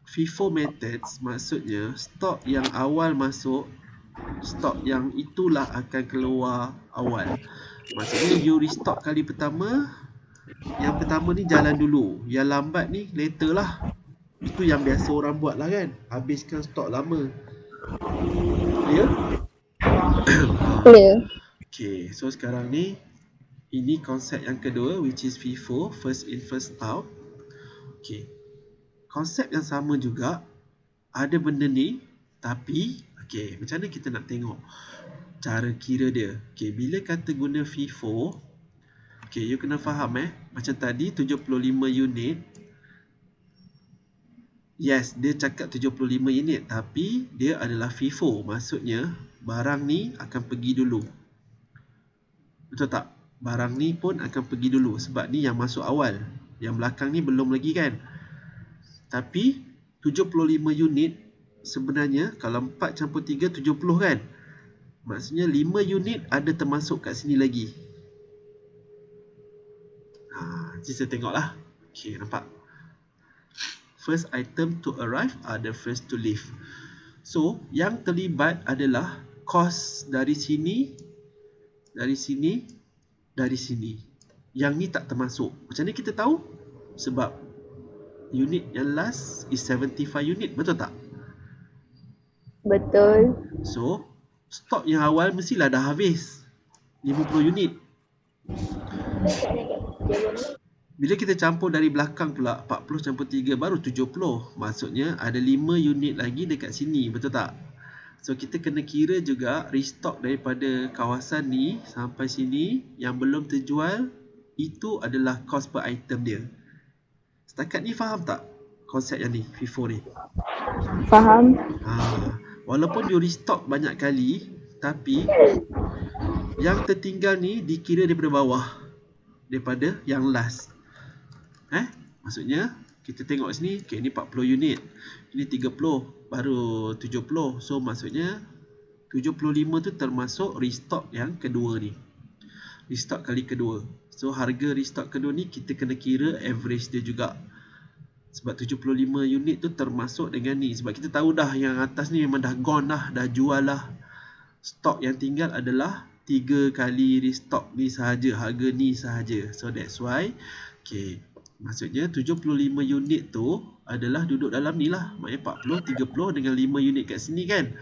FIFO methods maksudnya stok yang awal masuk, stok yang itulah akan keluar awal. Maksudnya you restock kali pertama, yang pertama ni jalan dulu, yang lambat ni later lah. Itu yang biasa orang buat lah kan, habiskan stok lama. Clear? Clear. Okay, so sekarang ni ini konsep yang kedua, which is FIFO, first in first out. Okay, konsep yang sama juga, ada benda ni, tapi okay, macam mana kita nak tengok cara kira dia. Okay, bila kata guna FIFO, okay, you kena faham macam tadi 75 unit. Yes, dia cakap 75 unit, tapi dia adalah FIFO. Maksudnya barang ni akan pergi dulu. Betul tak? Barang ni pun akan pergi dulu sebab ni yang masuk awal. Yang belakang ni belum lagi kan. Tapi 75 unit sebenarnya kalau 4 campur 3 70 kan. Maksudnya 5 unit ada termasuk kat sini lagi. Kita tengoklah. Okay, nampak? First item to arrive are the first to leave. So, yang terlibat adalah kos dari sini, dari sini, dari sini. Yang ni tak termasuk. Macam ni kita tahu? Sebab unit yang last is 75 unit. Betul tak? Betul. So, stok yang awal mestilah dah habis 50 unit. Bila kita campur dari belakang pula 40 campur 3 baru 70. Maksudnya ada 5 unit lagi dekat sini. Betul tak? So kita kena kira juga restock daripada kawasan ni sampai sini yang belum terjual, itu adalah cost per item dia. Setakat ni faham tak konsep yang ni, FIFO ni? Faham. Walaupun you restock banyak kali, tapi yang tertinggal ni dikira daripada bawah, daripada yang last. Maksudnya kita tengok sini, okay, ni 40 unit, ini 30, baru 70. So maksudnya 75 tu termasuk restock yang kedua ni, restock kali kedua. So harga restock kedua ni kita kena kira average dia juga. Sebab 75 unit tu termasuk dengan ni. Sebab kita tahu dah yang atas ni memang dah gone lah, dah jual lah. Stok yang tinggal adalah 3 kali restock ni sahaja, harga ni sahaja. So that's why, okay, maksudnya 75 unit tu adalah duduk dalam ni lah. Maknanya 40, 30 dengan 5 unit kat sini kan.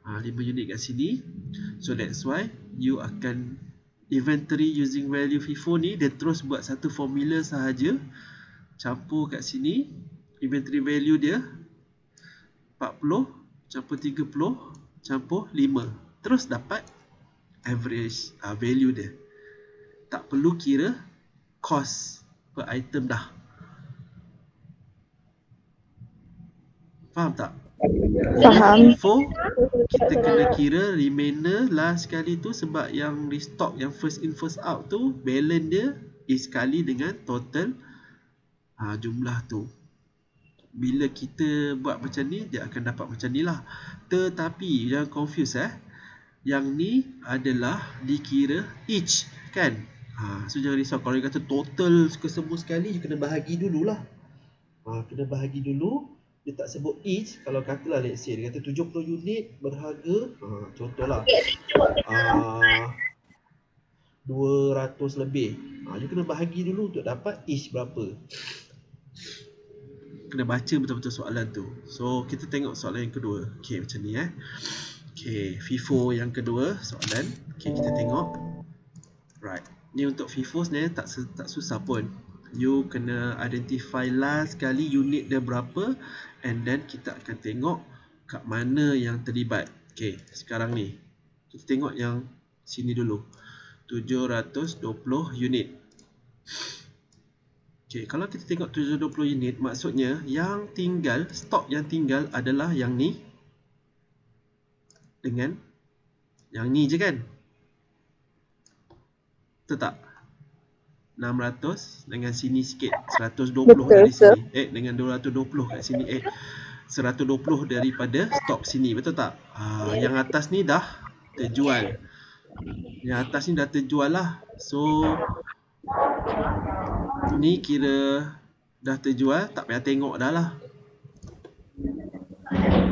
5 unit kat sini. So that's why you akan inventory using value FIFO ni, dia terus buat satu formula sahaja. Campur kat sini, inventory value dia 40 campur 30 campur 5. Terus dapat average value dia. Tak perlu kira cost per item dah. Faham tak? Faham. FIFO kita kena kira remainder last sekali tu, sebab yang restock yang first in first out tu balance dia is kali dengan total jumlah tu. Bila kita buat macam ni, dia akan dapat macam ni lah. Tetapi jangan confuse yang ni adalah dikira each kan. So jangan risau kalau dia kata total kesemua sekali, you kena bahagi dululah. Kena bahagi dulu dia tak sebut each. Kalau katalah let's say dia kata 70 unit berharga, contohlah 200 lebih. You kena bahagi dulu untuk dapat each berapa. Kena baca betul-betul soalan tu. So kita tengok soalan yang kedua. Okay, macam ni Okay, FIFO yang kedua soalan. Okay, kita tengok. Right, ni untuk FIFO sebenarnya tak susah pun. You kena identify last kali unit dia berapa, and then kita akan tengok kat mana yang terlibat. Okay, sekarang ni kita tengok yang sini dulu, 720 unit. Okay, kalau kita tengok 720 unit, maksudnya yang tinggal, stok yang tinggal adalah yang ni dengan yang ni je kan? Betul tak? 600 dengan sini sikit, 120 Betul, dari betul. sini. Dengan 220 kat sini. 120 daripada stok sini, betul tak? Yang atas ni dah terjual. Yang atas ni dah terjual lah. So ni kira dah terjual, tak payah tengok dah lah.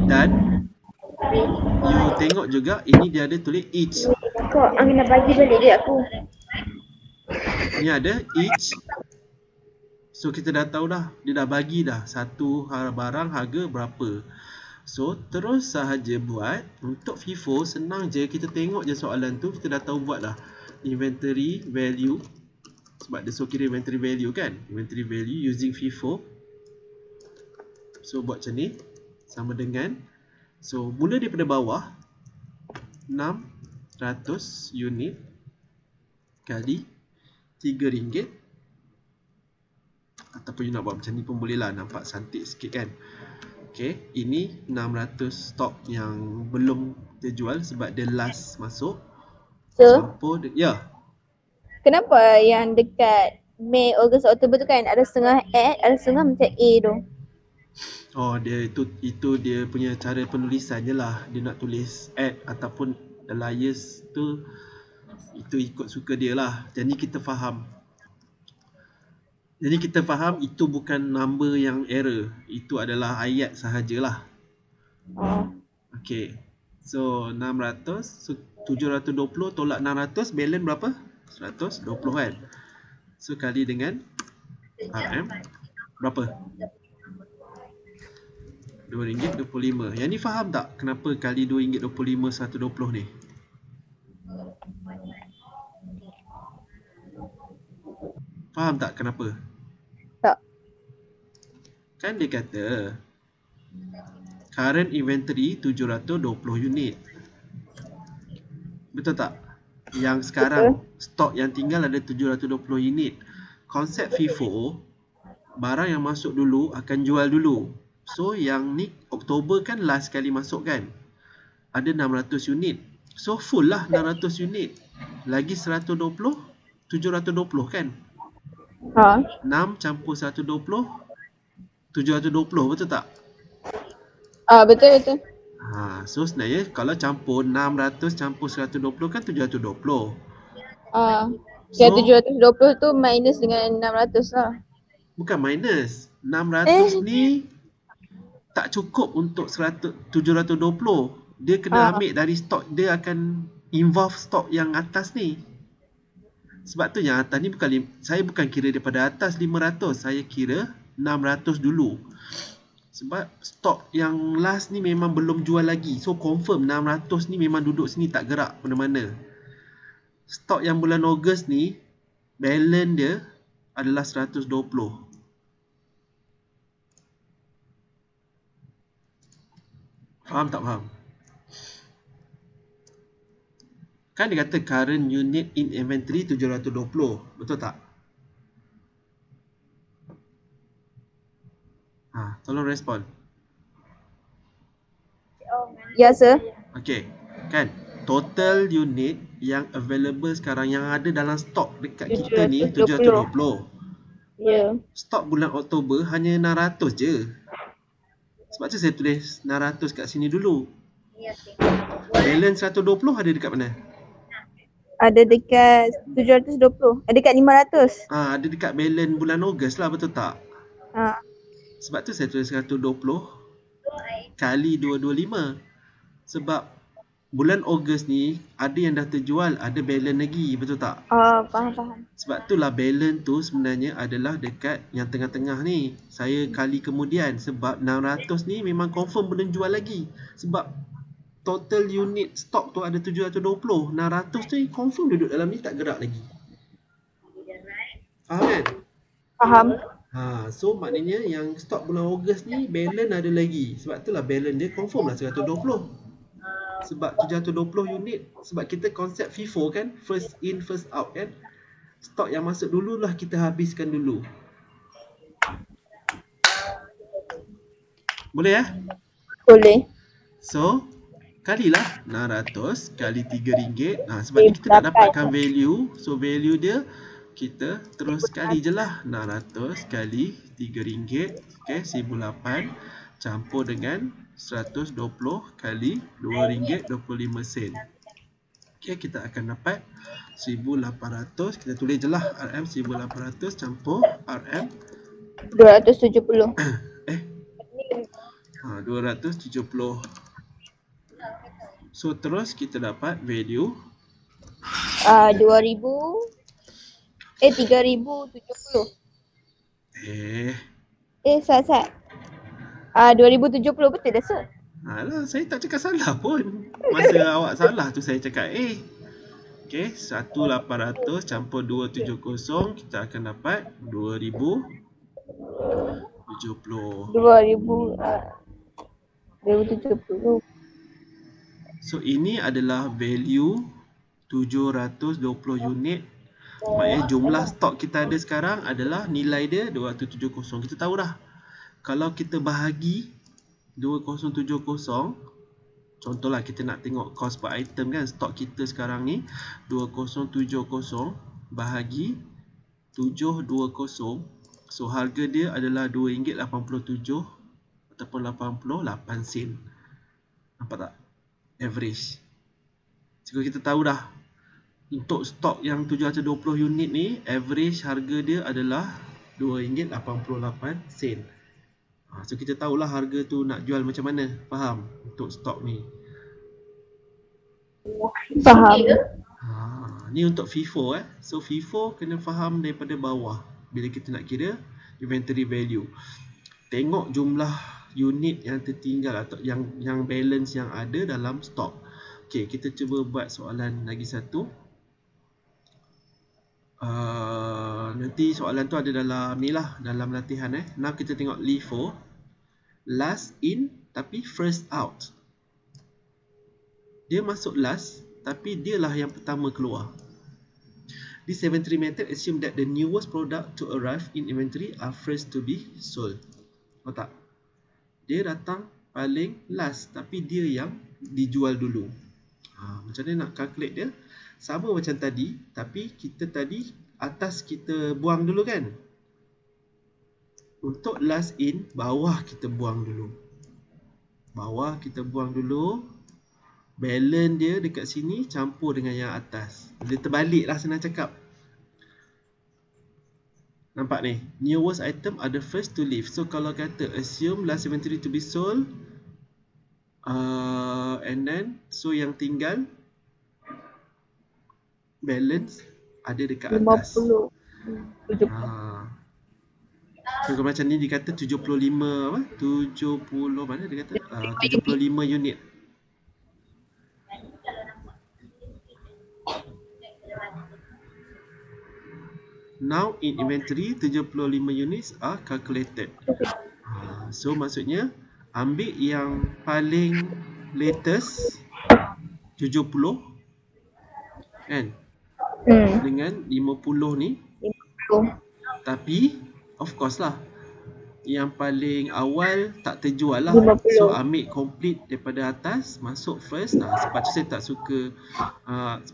Dan you tengok juga ini dia ada tulis each. Kok Amina bagi balik dia aku. Ni ada each. So kita dah tahu dah, dia dah bagi dah satu barang harga berapa. So terus sahaja buat. Untuk FIFO senang je, kita tengok je soalan tu, kita dah tahu buat dah. Inventory value, sebab dia suruh kira inventory value kan. Inventory value using FIFO. So buat macam ni, sama dengan, so mula daripada bawah, 600 unit kali RM3. Ataupun you nak buat macam ni pun boleh lah, nampak cantik sikit kan. Okay, ini 600 stok yang belum terjual sebab dia last masuk. So, Campur, ya. kenapa yang dekat Mei, Ogos, Oktober tu kan ada setengah ad, ada setengah macam A tu? Oh, dia itu dia punya cara penulisan je lah. Dia nak tulis add ataupun alias tu, itu ikut suka dia lah. Jadi kita faham. Itu bukan number yang error. Itu adalah ayat sahajalah. Okay. So 600, so 720 tolak 600, balance berapa? 120 kan. So kali dengan RM berapa? RM2.25. Yang ni faham tak kenapa kali RM2.25 120 ni? Faham tak kenapa? Tak. Kan dia kata current inventory 720 unit. Betul tak? Yang sekarang stok yang tinggal ada 720 unit. Konsep FIFO, barang yang masuk dulu akan jual dulu. So yang ni Oktober kan last kali masuk kan, ada 600 unit. So full lah 600 unit. Lagi 120, 720 kan. 6 campur 120, 720, betul tak? Betul. So sebenarnya kalau campur 600 campur 120 kan 720. Yang 720 tu minus dengan 600 lah. Bukan minus. 600 ni tak cukup untuk 720. Dia kena ambil dari stok. Dia akan involve stok yang atas ni. Sebab tu yang atas ni saya bukan kira daripada atas 500. Saya kira 600 dulu. Sebab stok yang last ni memang belum jual lagi. So confirm 600 ni memang duduk sini tak gerak mana-mana. Stok yang bulan Ogos ni, balance dia adalah 120. Faham tak faham? Kan dia kata current unit in inventory 720. Betul tak? Tolong respon. Ya, sir. Okay, kan? Total unit yang available sekarang yang ada dalam stok dekat kita ni 720. Ya. Stok bulan Oktober hanya 600 je. Sebab tu saya tulis 600 kat sini dulu. Balance 120 ada dekat mana? Ada dekat 720. Ada dekat 500. Ada dekat balance bulan Ogos lah, betul tak? Sebab tu saya tulis 120 kali 225. Sebab bulan Ogos ni ada yang dah terjual, ada balance lagi, betul tak? Faham. Sebab itulah balance tu sebenarnya adalah dekat yang tengah-tengah ni. Saya kali kemudian sebab 600 ni memang confirm belum jual lagi. Sebab total unit stok tu ada 720. 600 tu confirm duduk dalam ni tak gerak lagi. Faham kan? Faham. So maknanya yang stok bulan Ogos ni balance ada lagi. Sebab itulah balance dia confirm lah 120. Sebab 720 unit. Sebab kita konsep FIFO kan, first in first out kan. Stok yang masuk dulu lah kita habiskan dulu. Boleh ya? Boleh. So kalilah 600 kali RM3. Sebab ni kita nak dapatkan value. So value dia kita terus kali je lah 600 kali RM3. Okay, 1008 campur dengan 120 kali RM2.25. Okay, kita akan dapat 1800. Kita tulis je lah RM 1800 campur RM 270. 270. So terus kita dapat value 3070. Sat. 2070 betul dah Sat? Alah, saya tak cakap salah pun. Masa awak salah tu saya cakap Okay, 1800 campur 270 kita akan dapat 2070. 2070. So ini adalah value 720 unit. Maknanya jumlah stok kita ada sekarang adalah nilai dia 270. Kita tahu dah. Kalau kita bahagi 2070, contohlah kita nak tengok cost per item kan, stok kita sekarang ni 2070 bahagi 720. So harga dia adalah RM2.87 ataupun 88 sen. Nampak tak? Average. So kita tahu dah untuk stok yang 720 unit ni average harga dia adalah RM2.88. So kita tahulah harga tu nak jual macam mana. Faham? Untuk stok ni. Faham. Ni untuk FIFO So FIFO kena faham daripada bawah bila kita nak kira inventory value. Tengok jumlah unit yang tertinggal atau yang balance yang ada dalam stok. Okey, kita cuba buat soalan lagi satu. Nanti soalan tu ada dalam ni lah, dalam latihan Now kita tengok LIFO. Last in tapi first out. Dia masuk last tapi dia lah yang pertama keluar. This inventory method assume that the newest product to arrive in inventory are first to be sold. Tahu tak? Dia datang paling last tapi dia yang dijual dulu. Macam mana nak calculate dia? Sama macam tadi, tapi kita tadi atas kita buang dulu kan. Untuk last in, bawah kita buang dulu. Bawah kita buang dulu. Balance dia dekat sini campur dengan yang atas. Dia terbalik lah senang cakap. Nampak ni? Newest item are the first to leave. So kalau kata assume last inventory to be sold, and then so yang tinggal balance ada dekat atas. 50. 70. So macam ni dia kata 75 apa? 70 mana dia kata? 75 unit. Now in inventory 75 units are calculated. So maksudnya ambil yang paling latest 70 kan? Dengan 50 ni. 50. Tapi of course lah yang paling awal tak terjual lah. 50. So ambil complete daripada atas, masuk first. Sebab tu saya tak suka,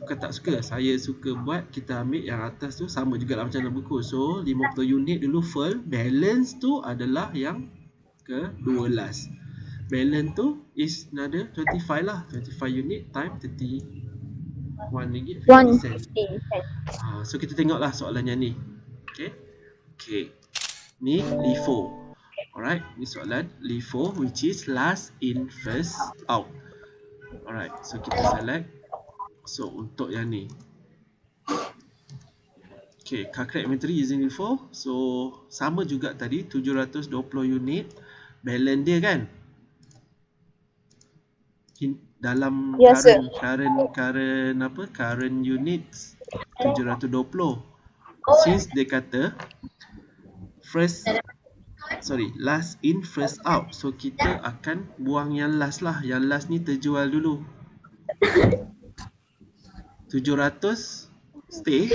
bukan tak suka, saya suka buat kita ambil yang atas tu sama juga lah macam dalam buku. So 50 unit dulu full. Balance tu adalah yang kedua last. Balance tu is another 25 lah. 25 unit time 30 RM1.50. So kita tengoklah soalannya ni. Okay. Ni LIFO. Alright, ni soalan LIFO which is last in first out. Alright, so kita select. So untuk yang ni, okay, car crack inventory using LIFO. So sama juga tadi 720 unit. Balance dia kan dalam Yes, sir. current units 720. Since dia kata last in first out, so kita akan buang yang last lah. Yang last ni terjual dulu. 700 stay.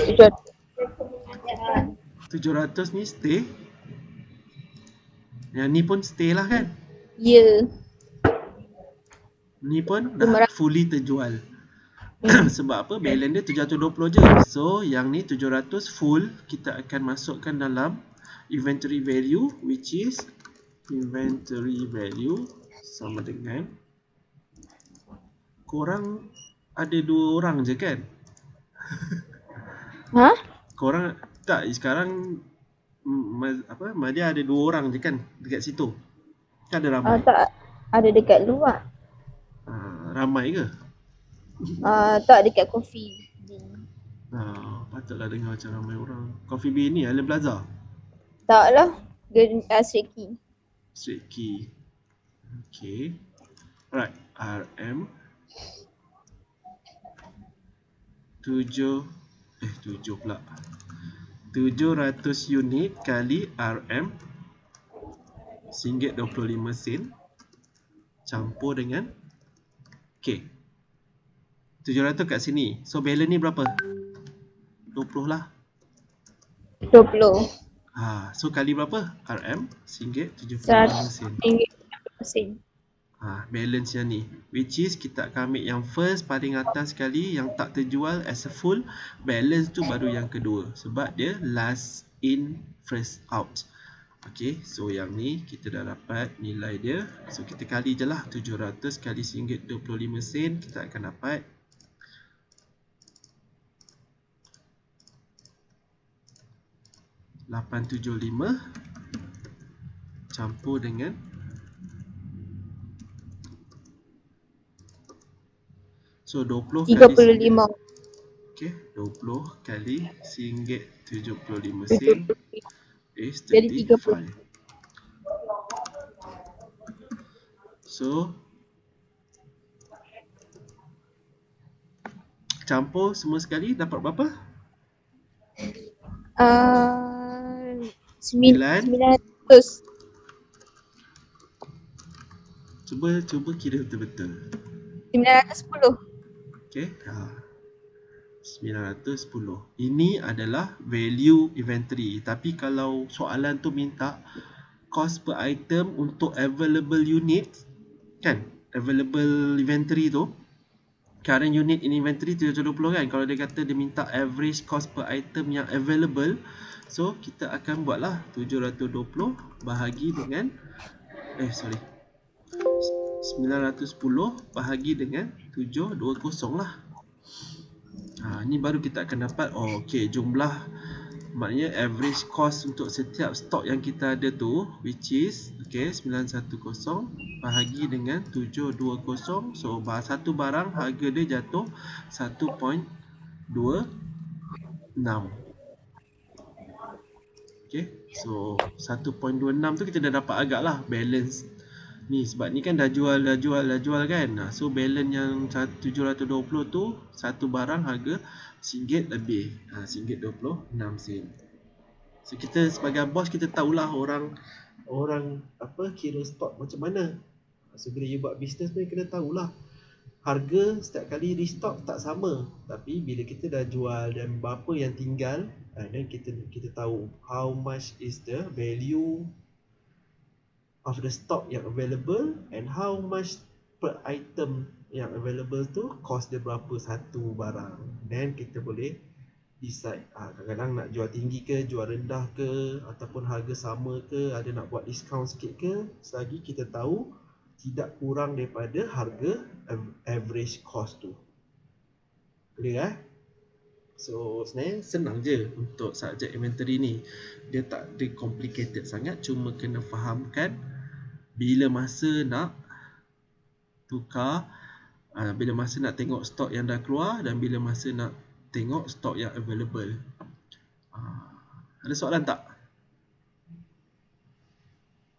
700 ni stay. Yang ni pun stay lah kan. Ya. Ni pun dah fully terjual. Sebab apa? Balance dia 720 je. So yang ni 700 full. Kita akan masukkan dalam inventory value, which is inventory value sama dengan, korang ada 2 orang je kan? Ha? Korang tak, sekarang Madia ada 2 orang je kan dekat situ? Kan ada ramai? Tak, ada dekat luar. Ramai ke? Tak, dekat Coffee Bean. Patutlah dengar macam ramai orang. Coffee Bean ni Island Plaza? Tak lah, Straight Key. Straight Key. Okay. Alright, RM 7 pula. 700 unit kali RM RM1.25 campur dengan K. 700 kat sini. So balance ni berapa? 20 lah. 20. So kali berapa? RM RM1.75. RM1.75. Balance yang ni, which is kita akan ambil yang first paling atas sekali yang tak terjual as a full. Balance tu baru yang kedua, sebab dia last in first out. Okay, so yang ni kita dah dapat nilai dia. So kita kali je lah 700 kali RM1.25, kita akan dapat 875 campur dengan so 20 kali 35. Okay, 20 kali RM1.75 is Jadi 35. So campur semua sekali dapat berapa? 900. Cuba kira betul-betul. 910. Okay, 910. Ini adalah value inventory. Tapi kalau soalan tu minta cost per item untuk available unit, kan? Available inventory tu, current unit in inventory 720 kan. Kalau dia kata dia minta average cost per item yang available, so kita akan buatlah 720 bahagi dengan 910 bahagi dengan 720 lah. Ni baru kita akan dapat okay, jumlah, maknanya average cost untuk setiap stok yang kita ada tu, which is okay, 910 bahagi dengan 720. So satu barang harga dia jatuh 1.26. Okay, so 1.26 tu kita dah dapat agak lah balance ni, sebab ni kan dah jual kan. So balance yang 720 tu satu barang harga RM1 lebih, RM1.26. So kita sebagai bos, kita tahulah orang kira stok macam mana. So bila you buat bisnes pun kena tahulah harga setiap kali restock tak sama. Tapi bila kita dah jual dan berapa yang tinggal, dan kita tahu how much is the value of the stock yang available and how much per item yang available tu cost dia berapa satu barang. Then kita boleh decide kadang-kadang nak jual tinggi ke, jual rendah ke, ataupun harga sama ke, ada nak buat discount sikit ke, selagi kita tahu tidak kurang daripada harga average cost tu. Clear So sebenarnya senang je untuk subjek inventory ni. Dia tak ada complicated sangat, cuma kena fahamkan bila masa nak tukar, bila masa nak tengok stok yang dah keluar dan bila masa nak tengok stok yang available. Ada soalan tak?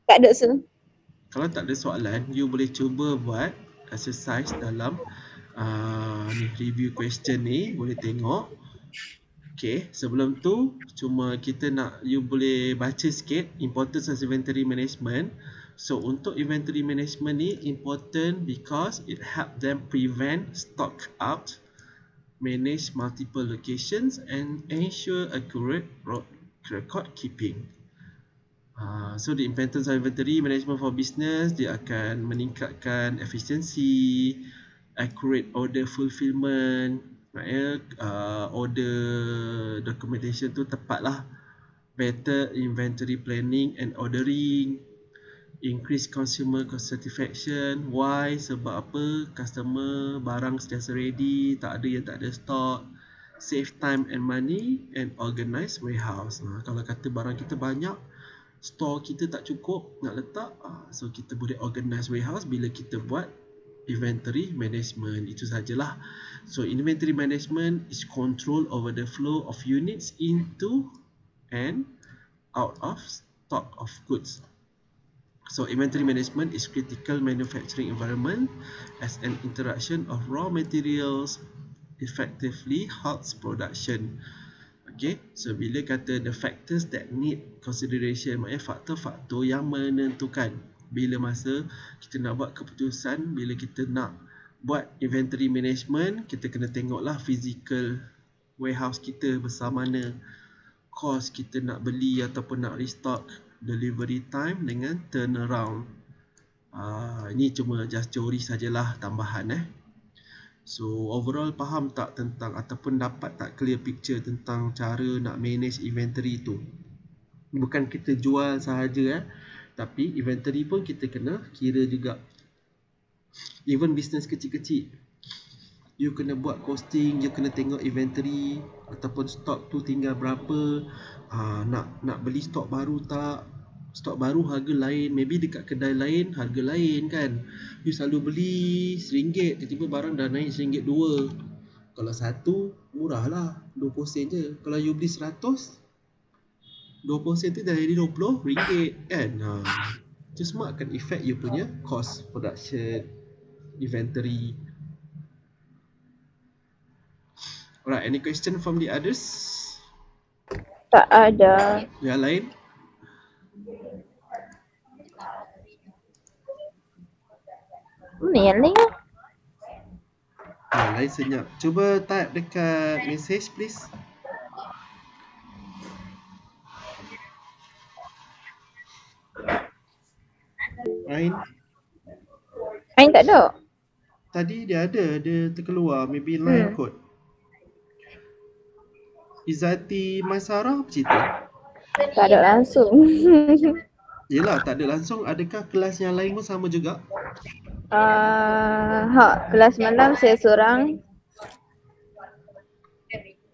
Tak ada so. Kalau tak ada soalan, you boleh cuba buat exercise dalam ni review question ni, boleh tengok. Okay, sebelum tu cuma kita nak you boleh baca sikit importance of inventory management. So untuk inventory management ni important because it help them prevent stock out, manage multiple locations and ensure accurate record keeping. So the importance of inventory management for business, dia akan meningkatkan efisiensi, accurate order fulfillment, order documentation tu tepat lah, better inventory planning and ordering, increase consumer satisfaction. Why? Sebab apa? Customer barang sentiasa ready, tak ada yang tak ada stock, save time and money and organize warehouse. Kalau kata barang kita banyak, store kita tak cukup nak letak, so kita boleh organize warehouse bila kita buat inventory management. Itu sajalah. So inventory management is control over the flow of units into and out of stock of goods. So inventory management is critical manufacturing environment as an interaction of raw materials effectively halts production. Okay, so bila kata the factors that need consideration, maknanya faktor-faktor yang menentukan bila masa kita nak buat keputusan, bila kita nak buat inventory management, kita kena tengoklah physical warehouse kita besar mana, cost kita nak beli ataupun nak restock, delivery time dengan turnaround. Ini cuma just teori sajalah, tambahan So overall faham tak tentang ataupun dapat tak clear picture tentang cara nak manage inventory tu? Bukan kita jual sahaja tapi inventory pun kita kena kira juga. Even business kecil-kecil, you kena buat costing, you kena tengok inventory ataupun stok tu tinggal berapa, nak beli stok baru tak, stok baru harga lain, maybe dekat kedai lain harga lain kan. You selalu beli RM1, tiba-tiba barang dah naik RM1.2. Kalau satu murah lah, 20 sen je. Kalau you beli 100, 20 sen tu dah jadi RM20 kan. Itu semua akan affect you punya cost production, inventory. Alright, any question from the others? Tak ada. Yang lain? Yang lain lah. Yang lain senyap. Cuba type dekat message please. Ain tak ada. Tadi dia ada, dia terkeluar, maybe line code. Izzati Maisarah apa cerita? Tak ada langsung. Yelah, tak ada langsung. Adakah kelas yang lain pun sama juga? Kelas malam saya seorang.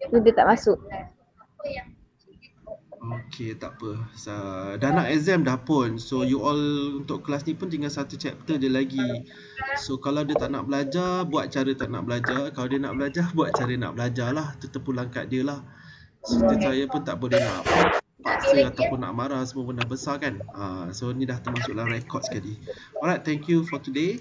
Dia tak masuk. Okay, tak apa. Dah nak exam dah pun. So you all untuk kelas ni pun tinggal satu chapter je lagi. So kalau dia tak nak belajar, buat cara tak nak belajar. Kalau dia nak belajar, buat cara nak belajar lah. Itu terpulang kat dia lah. Serta saya pun tak boleh nak paksa ataupun nak marah, semua benda besar kan. So ni dah termasuk dalam rekod sekali. Alright, thank you for today.